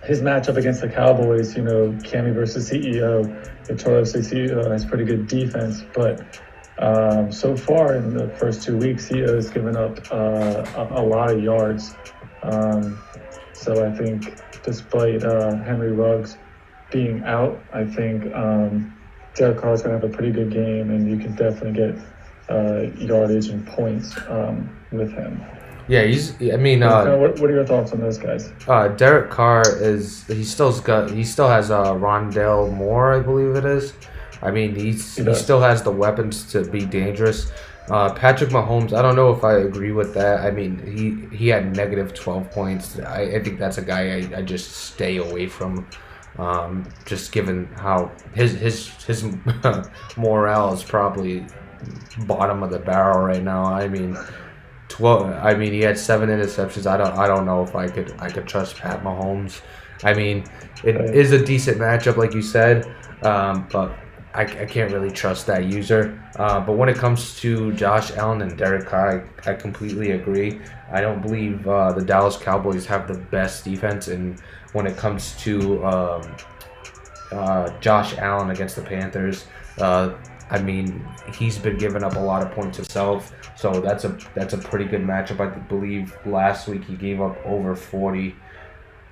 his matchup against the Cowboys, Cammy versus CEO, notoriously CEO has pretty good defense. But so far in the first 2 weeks, CEO has given up a lot of yards. So I think despite Henry Ruggs being out, I think Derek Carr is going to have a pretty good game, and you can definitely get yardage and points with him. Yeah, what are your thoughts on those guys? Derek Carr he still has Rondale Moore, I believe it is. I mean, he still has the weapons to be dangerous. Patrick Mahomes, I don't know if I agree with that. I mean, he had negative 12 points. I think that's a guy I just stay away from. Just given how his morale is probably bottom of the barrel right now. I mean, he had 7 interceptions. I don't know if I could trust Pat Mahomes. I mean, it is a decent matchup, like you said, but I can't really trust that user. But when it comes to Josh Allen and Derek Carr, I completely agree. I don't believe the Dallas Cowboys have the best defense, and when it comes to Josh Allen against the Panthers, I mean, he's been giving up a lot of points himself, so that's a pretty good matchup. I believe last week he gave up over 40.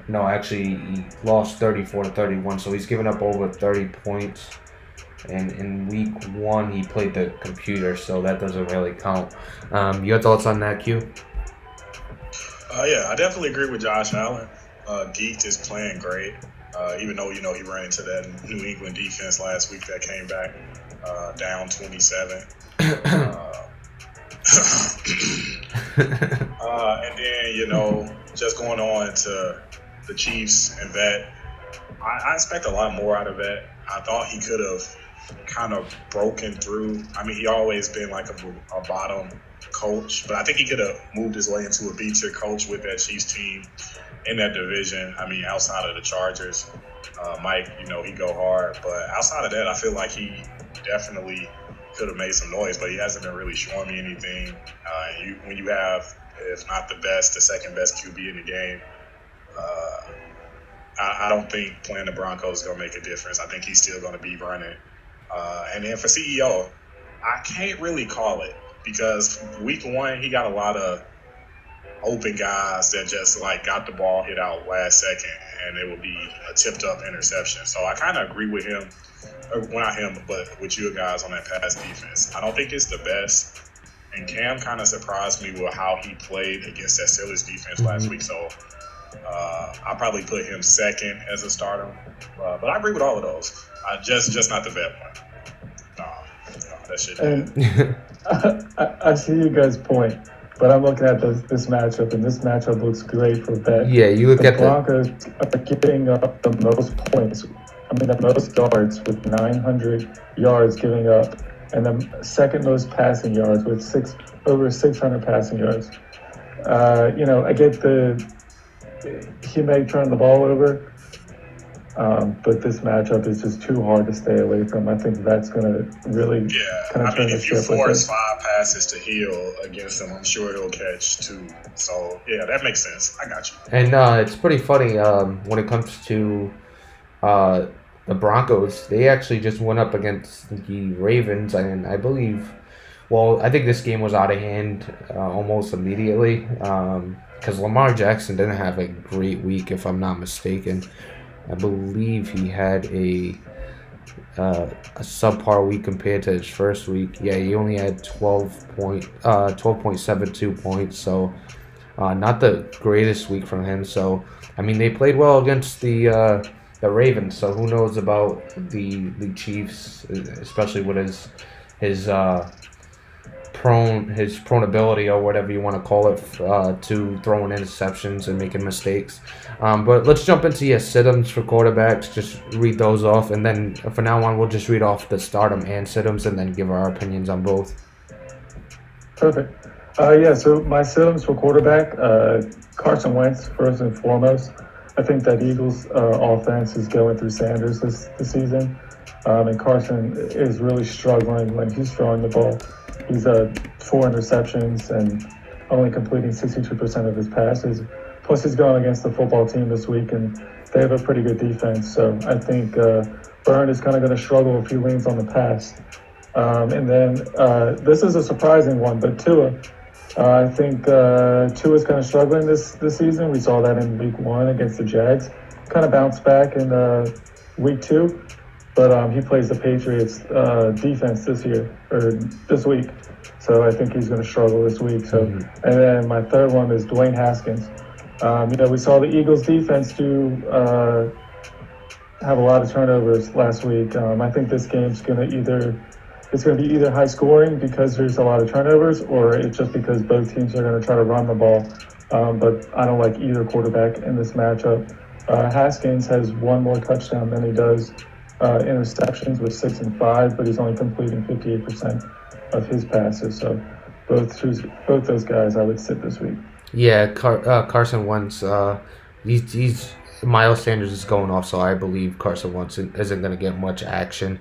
No, actually, he lost 34 to 31, so he's given up over 30 points. and in week 1 he played the computer, so that doesn't really count. Your thoughts on that, Q? Yeah, I definitely agree with Josh Allen. Geek is playing great, even though he ran into that New England defense last week that came back down 27. And then just going on to the Chiefs and Vet, I expect a lot more out of Vet. I thought he could have kind of broken through. I mean, he always been like a bottom coach, but I think he could have moved his way into a B-tier coach with that Chiefs team in that division. I mean, outside of the Chargers, Mike, he go hard, but outside of that, I feel like he definitely could have made some noise, but he hasn't been really showing me anything. When you have, if not the best, the second best QB in the game, I don't think playing the Broncos is going to make a difference. I think he's still going to be running. And then for CEO, I can't really call it because week 1 he got a lot of open guys that just got the ball hit out last second, and it would be a tipped up interception. So I kind of agree with him, well, not him, but with you guys on that pass defense. I don't think it's the best, and Cam kind of surprised me with how he played against that Steelers defense last week. So I'll probably put him second as a starter, but I agree with all of those. Just not the vet one. No, that shit. And I see you guys' point, but I'm looking at this matchup, and this matchup looks great for vet. Yeah, you look the at Broncos are giving up the most points. The most yards with 900 yards giving up, and the second most passing yards with over 600 passing yards. I get he may turn the ball over, but this matchup is just too hard to stay away from. I think that's going to really kind of turn the if you ship. force 5 passes to Hill against him, I'm sure he'll catch 2. So, yeah, that makes sense. I got you. And it's pretty funny when it comes to the Broncos. They actually just went up against the Ravens, and I believe, I think this game was out of hand almost immediately because Lamar Jackson didn't have a great week, if I'm not mistaken. I believe he had a subpar week compared to his first week. Yeah, he only had 12.72 points, so not the greatest week from him. So, I mean, they played well against the Ravens, so who knows about the Chiefs, especially with his prone ability, or whatever you want to call it, to throwing interceptions and making mistakes. But let's jump into your sit-ems for quarterbacks. Just read those off, and then from now on we'll just read off the stardom and sit-ems and then give our opinions on both. Perfect. So my sit-ems for quarterback, Carson Wentz first and foremost. I think that Eagles offense is going through Sanders this season, and Carson is really struggling when he's throwing the ball. He's 4 interceptions and only completing 62% of his passes. Plus, he's going against the football team this week, and they have a pretty good defense. So I think Byrne is kind of going to struggle if he leans on the pass. And then this is a surprising one, but Tua. I think Tua's kind of struggling this season. We saw that in week 1 against the Jags. Kind of bounced back in week 2. But he plays the Patriots defense this week. So I think he's going to struggle this week. So, And then my third one is Dwayne Haskins. We saw the Eagles defense have a lot of turnovers last week. I think this game's going to be either high scoring because there's a lot of turnovers, or it's just because both teams are going to try to run the ball. But I don't like either quarterback in this matchup. Haskins has 1 more touchdown than he does interceptions with 6 and 5, but he's only completing 58% of his passes. So both those guys I would sit this week. Yeah, Carson Wentz. He's Miles Sanders is going off, so I believe Carson Wentz isn't going to get much action,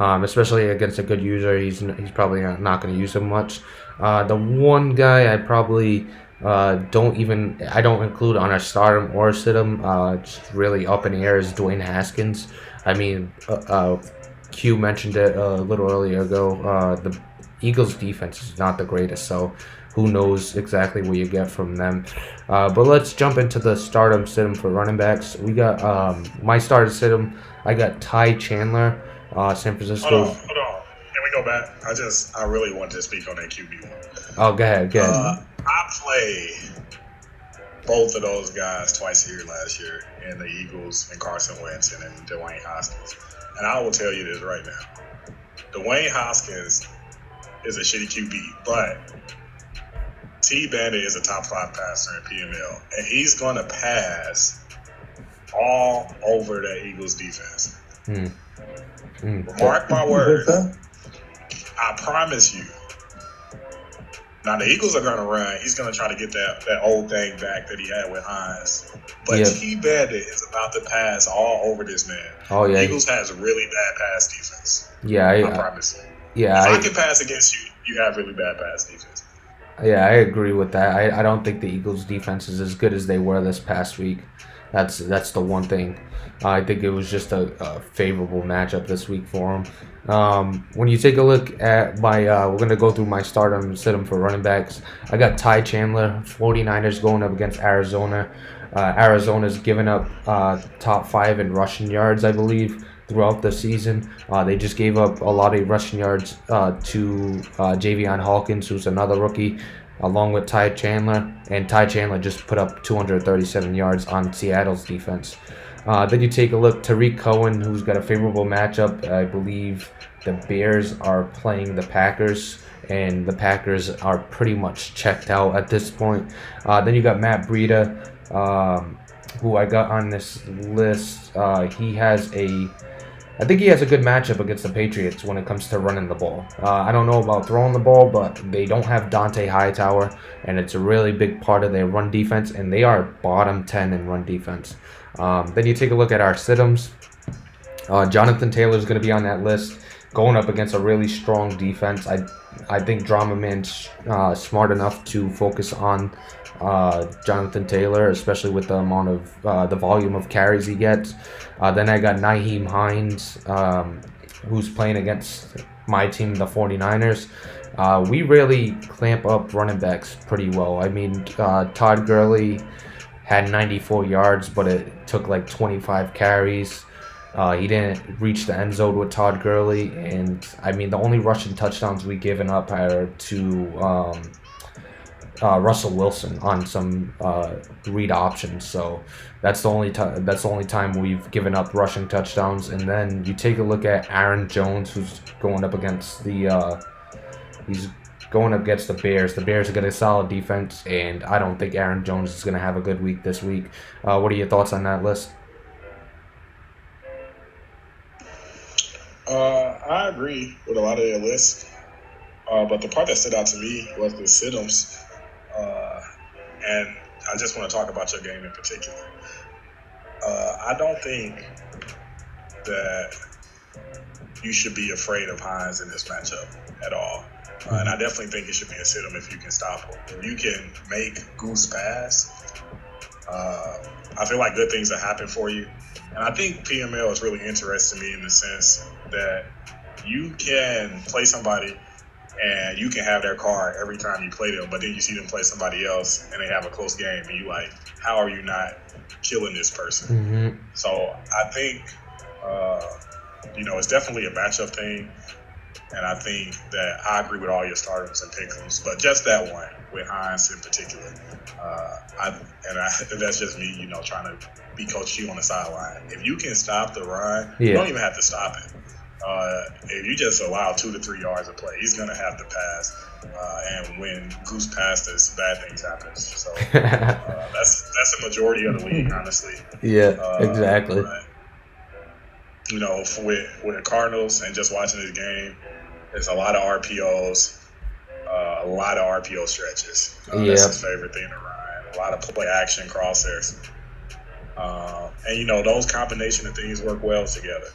especially against a good user. He's probably not going to use him much. The one guy I probably don't include on our stardom or sit-em, just really up in the air, is Dwayne Haskins. I mean, Q mentioned it a little earlier ago. The Eagles' defense is not the greatest, so who knows exactly what you get from them. But let's jump into the stardom sit-em for running backs. We got my starter sit-em. I got Ty Chandler. San Hold on, Francisco's. hold on. Can we go back? I really want to speak on that QB one. Oh, go ahead, go ahead. I played both of those guys twice a year last year in the Eagles and Carson Wentz and Dwayne Haskins. And I will tell you this right now. Dwayne Haskins is a shitty QB, but T. Bandit is a top 5 passer in PML. And he's going to pass all over that Eagles defense. Mark my words. I promise you. Now, the Eagles are going to run. He's going to try to get that old thing back that he had with Hines. But T. Bandit is about to pass all over this man. Oh, yeah. Eagles has a really bad pass defense. Yeah, I promise you. Yeah, if I can pass against you, you have really bad pass defense. Yeah, I agree with that. I don't think the Eagles' defense is as good as they were this past week. That's the one thing. I think it was just a favorable matchup this week for them. When you take a look at my, we're going to go through my stardom and sit them for running backs. I got Ty Chandler, 49ers going up against Arizona. Arizona's given up top 5 in rushing yards, I believe, throughout the season. They just gave up a lot of rushing yards to Javion Hawkins, who's another rookie, along with Ty Chandler. And Ty Chandler just put up 237 yards on Seattle's defense. Then you take a look, Tariq Cohen, who's got a favorable matchup. I believe the Bears are playing the Packers, and the Packers are pretty much checked out at this point. Then you got Matt Breida, who I got on this list. I think he has a good matchup against the Patriots when it comes to running the ball. I don't know about throwing the ball, but they don't have Dante Hightower, and it's a really big part of their run defense, and they are bottom 10 in run defense. Then you take a look at our sit-ems. Jonathan Taylor is going to be on that list, going up against a really strong defense. I think Drama Man's smart enough to focus on Jonathan Taylor, especially with the amount of the volume of carries he gets. Then I got Nyheim Hines, who's playing against my team, the 49ers. We really clamp up running backs pretty well. I mean, Todd Gurley had 94 yards, but it took like 25 carries. He didn't reach the end zone with Todd Gurley, and I mean the only rushing touchdowns we given up are to Russell Wilson on some read options. So that's the only time we've given up rushing touchdowns. And then you take a look at Aaron Jones, who's going up against the Bears. The Bears are got a solid defense, and I don't think Aaron Jones is going to have a good week this week. What are your thoughts on that list? I agree with a lot of their lists, but the part that stood out to me was the sit-ems, and I just want to talk about your game in particular. I don't think that you should be afraid of Hines in this matchup at all. And I definitely think it should be a sit-em if you can stop him. If you can make Goose pass, I feel like good things will happen for you. And I think PML is really interesting to me in the sense that you can play somebody and you can have their card every time you play them, but then you see them play somebody else and they have a close game and you like, how are you not killing this person? Mm-hmm. So I think, it's definitely a matchup thing. And I think that I agree with all your starters and pick'ems, but just that one with Hines in particular. That's just me, trying to be Coach Q on the sideline. If you can stop the run, you don't even have to stop it. If you just allow 2 to 3 yards of play, he's going to have to pass. And when Goose passes, bad things happen. So that's a majority of the league, honestly. Yeah, exactly. But, with Cardinals and just watching this game, there's a lot of RPOs, a lot of RPO stretches. That's his favorite thing to run. A lot of play action crosshairs. And those combination of things work well together.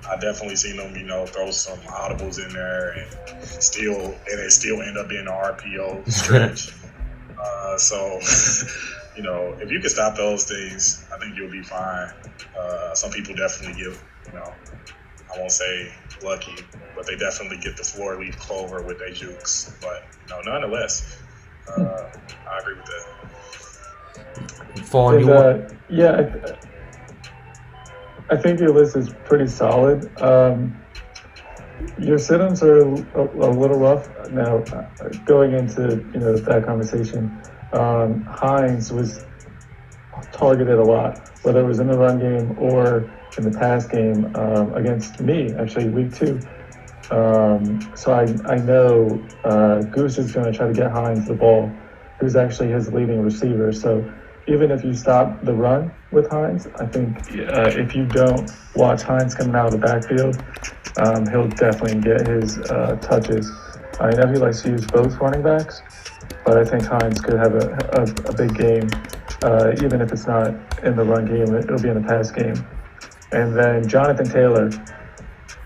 I definitely seen them, throw some audibles in there and it still end up being an RPO stretch. If you can stop those things, I think you'll be fine. Some people definitely get, I won't say lucky, but they definitely get the floor leaf clover with their jukes. But nonetheless, I agree with that. Fawn, I think your list is pretty solid. Your sit-ins are a little rough now. Going into that conversation, Hines was targeted a lot, whether it was in the run game or in the pass game against me, actually, week 2. So I know Goose is going to try to get Hines the ball, who's actually his leading receiver. So even if you stop the run with Hines, I think if you don't watch Hines coming out of the backfield, he'll definitely get his touches. I know he likes to use both running backs, but I think Hines could have a big game, even if it's not in the run game, it'll be in the pass game. And then Jonathan Taylor,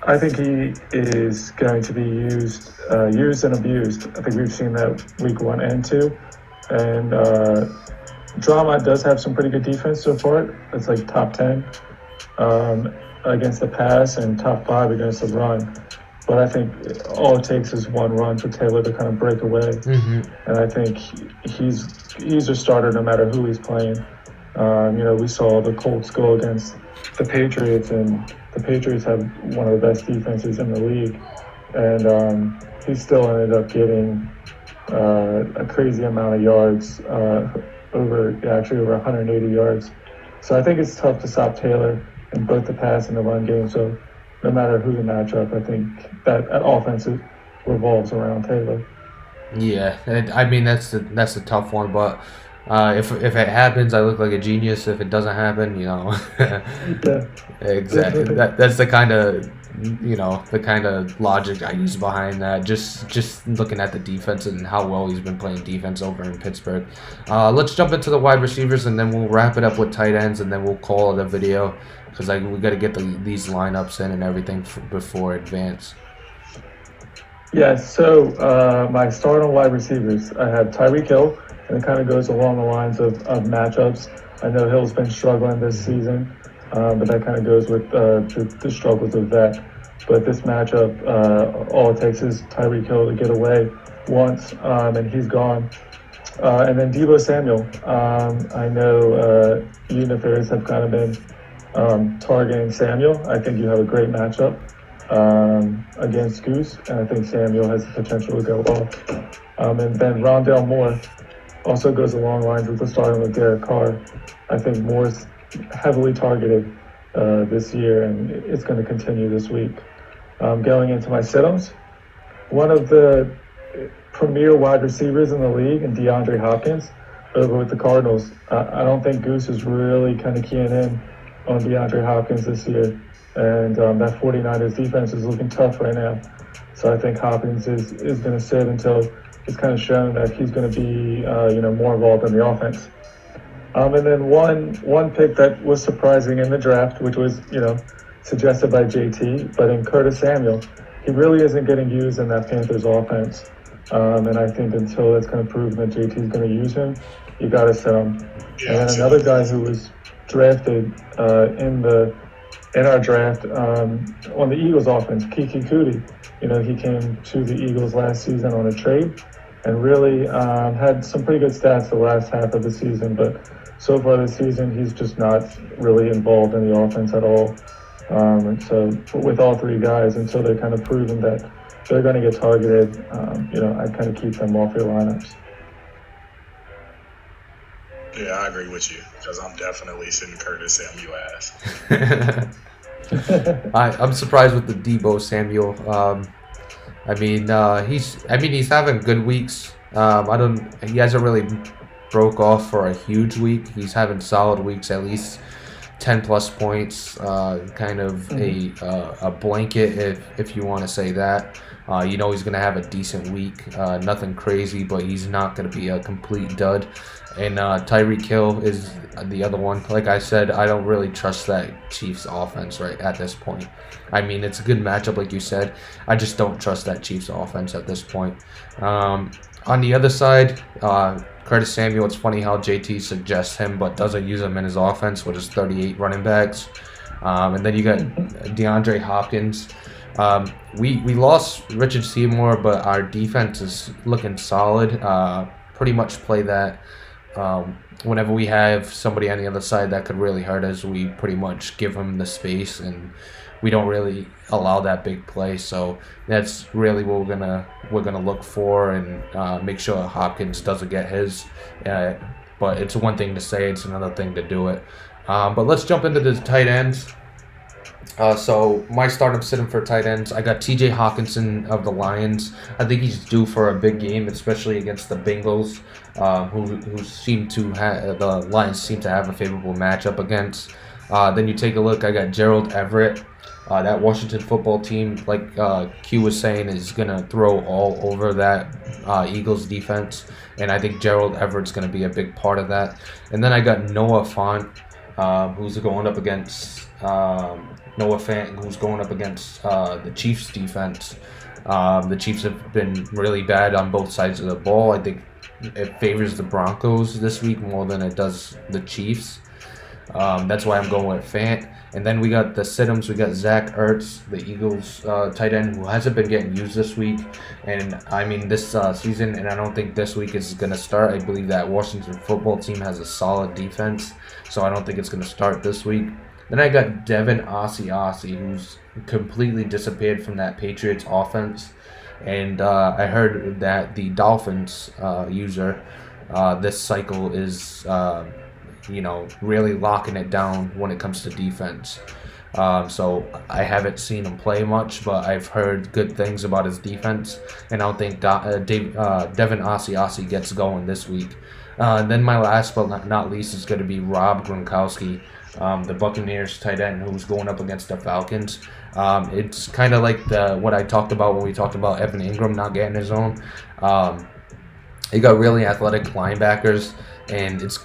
I think he is going to be used and abused. I think we've seen that week 1 and 2. And Drama does have some pretty good defense so far. It's like top 10 against the pass and top 5 against the run. But I think all it takes is one run for Taylor to kind of break away. And I think he's a starter no matter who he's playing. We saw the Colts go against the Patriots, and the Patriots have one of the best defenses in the league. And he still ended up getting a crazy amount of yards, over 180 yards. So I think it's tough to stop Taylor in both the pass and the run game. So no matter who the matchup, I think that offense revolves around Taylor. Yeah, I mean that's a tough one, but if it happens, I look like a genius. If it doesn't happen, Yeah, exactly. definitely. That's the kind of logic I use behind that. Just looking at the defense and how well he's been playing defense over in Pittsburgh. Let's jump into the wide receivers and then we'll wrap it up with tight ends and then we'll call it a video because we got to get these lineups in and everything before advance. Yeah, so my start on wide receivers, I have Tyreek Hill, and it kind of goes along the lines of matchups. I know Hill's been struggling this season, but that kind of goes with the struggles of that. But this matchup, all it takes is Tyreek Hill to get away once, and he's gone. And then Deebo Samuel. I know unifiers have kind of been targeting Samuel. I think you have a great matchup against Goose, and I think Samuel has the potential to go off. And then Rondale Moore also goes along lines with the starting with Derek Carr. I think Moore's heavily targeted this year, and it's going to continue this week. Going into my sit-ems, one of the premier wide receivers in the league, and DeAndre Hopkins, over with the Cardinals. I don't think Goose is really kind of keying in on DeAndre Hopkins this year. And that 49ers defense is looking tough right now. So I think Hopkins is going to sit until it's kind of shown that he's going to be, more involved in the offense. And then one pick that was surprising in the draft, which was, suggested by JT, but in Curtis Samuel, he really isn't getting used in that Panthers offense. And I think until it's kind of proven that JT is going to use him, you got to sit him. Yeah, and then another guy who was drafted in our draft on the Eagles offense, Kiki Kuti. He came to the Eagles last season on a trade and really had some pretty good stats the last half of the season. But so far this season, he's just not really involved in the offense at all. And so with all three guys, until they're kind of proven that they're going to get targeted, I'd kind of keep them off your lineups. Yeah, I agree with you because I'm definitely sitting Curtis Samuel ass. I'm surprised with the Deebo Samuel. He's having good weeks. He hasn't really broke off for a huge week. He's having solid weeks, at least 10 plus points. Kind of a blanket, if you want to say that. He's going to have a decent week. Nothing crazy, but he's not going to be a complete dud. And Tyreek Hill is the other one. Like I said, I don't really trust that Chiefs offense right at this point. I mean, it's a good matchup, like you said. I just don't trust that Chiefs offense at this point. On the other side, Curtis Samuel, it's funny how JT suggests him but doesn't use him in his offense with his 38 running backs. And then you got DeAndre Hopkins. We lost Richard Seymour, but our defense is looking solid. Pretty much play that whenever we have somebody on the other side that could really hurt us, we pretty much give them the space, and we don't really allow that big play. So that's really what we're gonna look for, and make sure Hopkins doesn't get his. Uh, but it's one thing to say, it's another thing to do it. But let's jump into the tight ends. So my startup sitting for tight ends, I got T.J. Hawkinson of the Lions. I think he's due for a big game, especially against the Bengals, who seem to have the Lions seem to have a favorable matchup against. Then you take a look. I got Gerald Everett. That Washington football team, like Q was saying, is gonna throw all over that Eagles defense, and I think Gerald Everett's gonna be a big part of that. And then I got Noah Fant, who's going up against Noah Fant, who's going up against the Chiefs defense. The Chiefs have been really bad on both sides of the ball. I think it favors the Broncos this week more than it does the Chiefs. That's why I'm going with Fant. And then we got the Siddums. We got Zach Ertz, the Eagles tight end, who hasn't been getting used this week. And I mean this season, and I don't think this week is going to start. I believe that Washington football team has a solid defense, so I don't think it's going to start this week. Then I got Devin Asiasi, who's completely disappeared from that Patriots offense. And I heard that the Dolphins user this cycle is really locking it down when it comes to defense. So I haven't seen him play much, but I've heard good things about his defense, and I don't think Devin Asiasi gets going this week. Then my last but not least is going to be Rob Gronkowski, the Buccaneers tight end, who's going up against the Falcons. It's kind of like what I talked about when we talked about Evan Ingram not getting his own. He got really athletic linebackers, and it's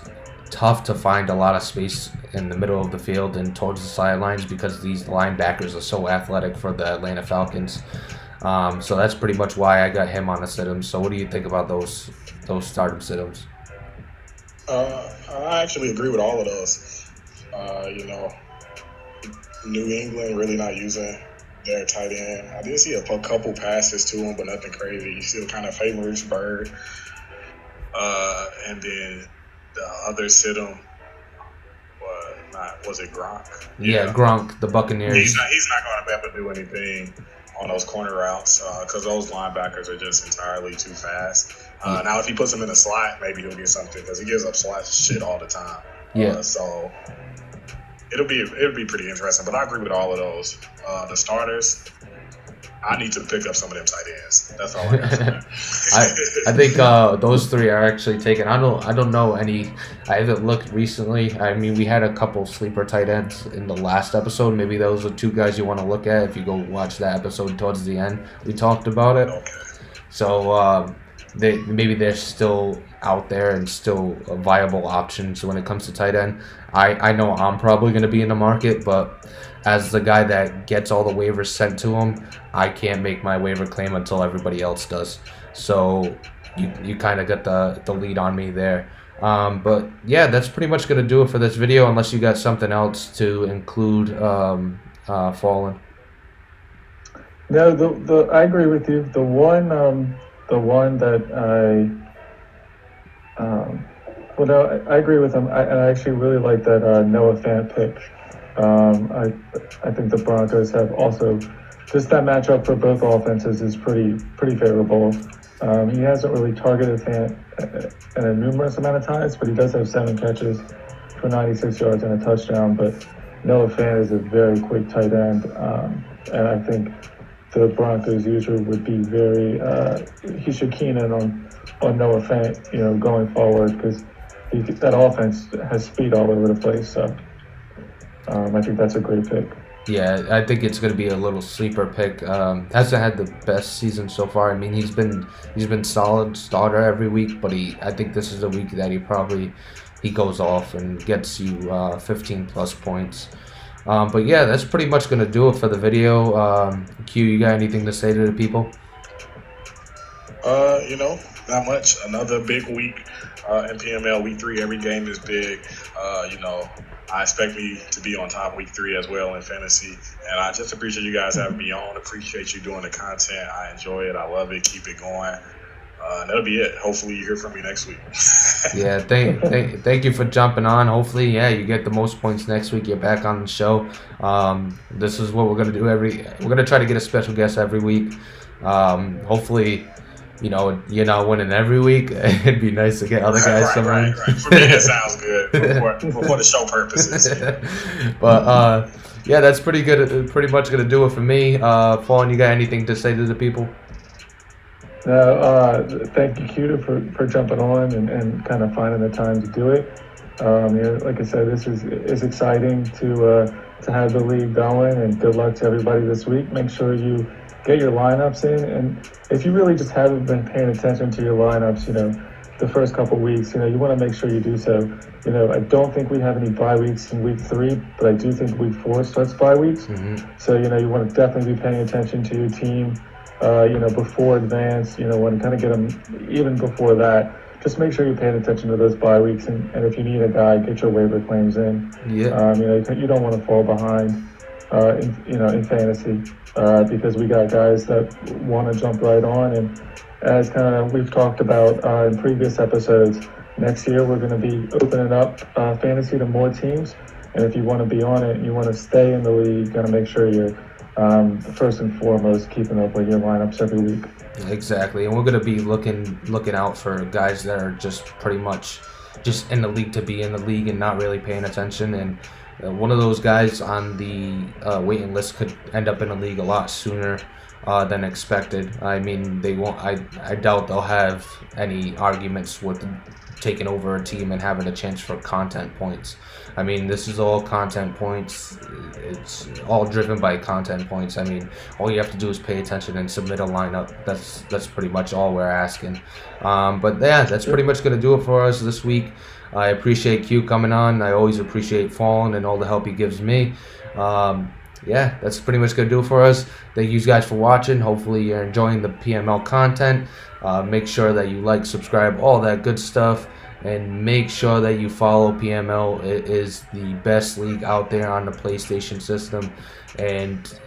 tough to find a lot of space in the middle of the field and towards the sidelines because these linebackers are so athletic for the Atlanta Falcons. So that's pretty much why I got him on the sit-ems. So what do you think about those stardom sit-ems? I actually agree with all of those. New England really not using their tight end. I did see a couple passes to him, but nothing crazy. He still kind of favors Bird. And then the other sit-em, was it Gronk? Yeah, Gronk, the Buccaneers. He's not going to be able to do anything on those corner routes because those linebackers are just entirely too fast. Now, if he puts him in a slot, maybe he'll get something because he gives up slot shit all the time. Yeah. So it'll be pretty interesting. But I agree with all of those. The starters, I need to pick up some of them tight ends. That's all I got for them. I think those three are actually taken. I don't know any. I haven't looked recently. I mean, we had a couple sleeper tight ends in the last episode. Maybe those are two guys you want to look at if you go watch that episode towards the end. We talked about it. Okay. So they're still out there and still viable options when it comes to tight end. I know I'm probably going to be in the market, but as the guy that gets all the waivers sent to him, I can't make my waiver claim until everybody else does. So you kind of got the lead on me there. But yeah, that's pretty much going to do it for this video, unless you got something else to include, Fallen. No, I agree with you. The one that I agree with him. I actually really like that Noah Fant pick. I think the Broncos have also just that matchup for both offenses is pretty favorable. He hasn't really targeted Fant in a numerous amount of times, but he does have 7 catches for 96 yards and a touchdown. But Noah Fant is a very quick tight end, and I think the Broncos user would be he should keen in on Noah Fant, going forward because that offense has speed all over the place. So I think that's a great pick. Yeah, I think it's going to be a little sleeper pick. Hasn't had the best season so far. I mean, he's been solid starter every week, but I think this is a week that he goes off and gets you 15 plus points. But yeah, that's pretty much going to do it for the video. Q, you got anything to say to the people? Not much. Another big week in PML. Week 3, every game is big. I expect me to be on top week 3 as well in fantasy. And I just appreciate you guys having me on. Appreciate you doing the content. I enjoy it. I love it. Keep it going. that'll be it. Hopefully, you hear from me next week. Yeah, thank you for jumping on. Hopefully, yeah, you get the most points next week. You're back on the show. This is what we're gonna do we're gonna try to get a special guest every week. Hopefully, you're not winning every week. It'd be nice to get other guys some right. For me, that sounds good for the show purposes. But yeah, that's pretty good. Pretty much gonna do it for me. Fawn, you got anything to say to the people? No, thank you, Cuda, for jumping on and kind of finding the time to do it. Like I said, this is exciting to have the league going, and good luck to everybody this week. Make sure you get your lineups in, and if you really just haven't been paying attention to your lineups, the first couple weeks, you want to make sure you do so. I don't think we have any bye weeks in week 3, but I do think week 4 starts bye weeks. Mm-hmm. So you want to definitely be paying attention to your team. Before advance, want to kind of get them even before that. Just make sure you're paying attention to those bye weeks, and if you need a guy, get your waiver claims in. Yeah. You don't want to fall behind, in fantasy, because we got guys that want to jump right on. And as kind of we've talked about in previous episodes, next year we're going to be opening up fantasy to more teams. And if you want to be on it, and you want to stay in the league, you got to make sure you're first and foremost keeping up with your lineups every week. Exactly, and we're gonna be looking out for guys that are just pretty much just in the league to be in the league and not really paying attention. And one of those guys on the waiting list could end up in the league a lot sooner than expected. I mean, they won't. I doubt they'll have any arguments with taking over a team and having a chance for content points. I mean, this is all content points. It's all driven by content points. I mean, all you have to do is pay attention and submit a lineup. That's pretty much all we're asking. But yeah, that's pretty much going to do it for us this week. I appreciate Q coming on. I always appreciate Fallen and all the help he gives me. Yeah, that's pretty much going to do it for us. Thank you guys for watching. Hopefully you're enjoying the PML content. Make sure that you like, subscribe, all that good stuff. And make sure that you follow PML. It is the best league out there on the PlayStation system. And,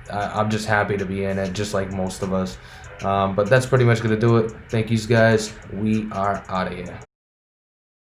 I'm just happy to be in it, just like most of us. But that's pretty much going to do it. Thank you guys. We are out of here.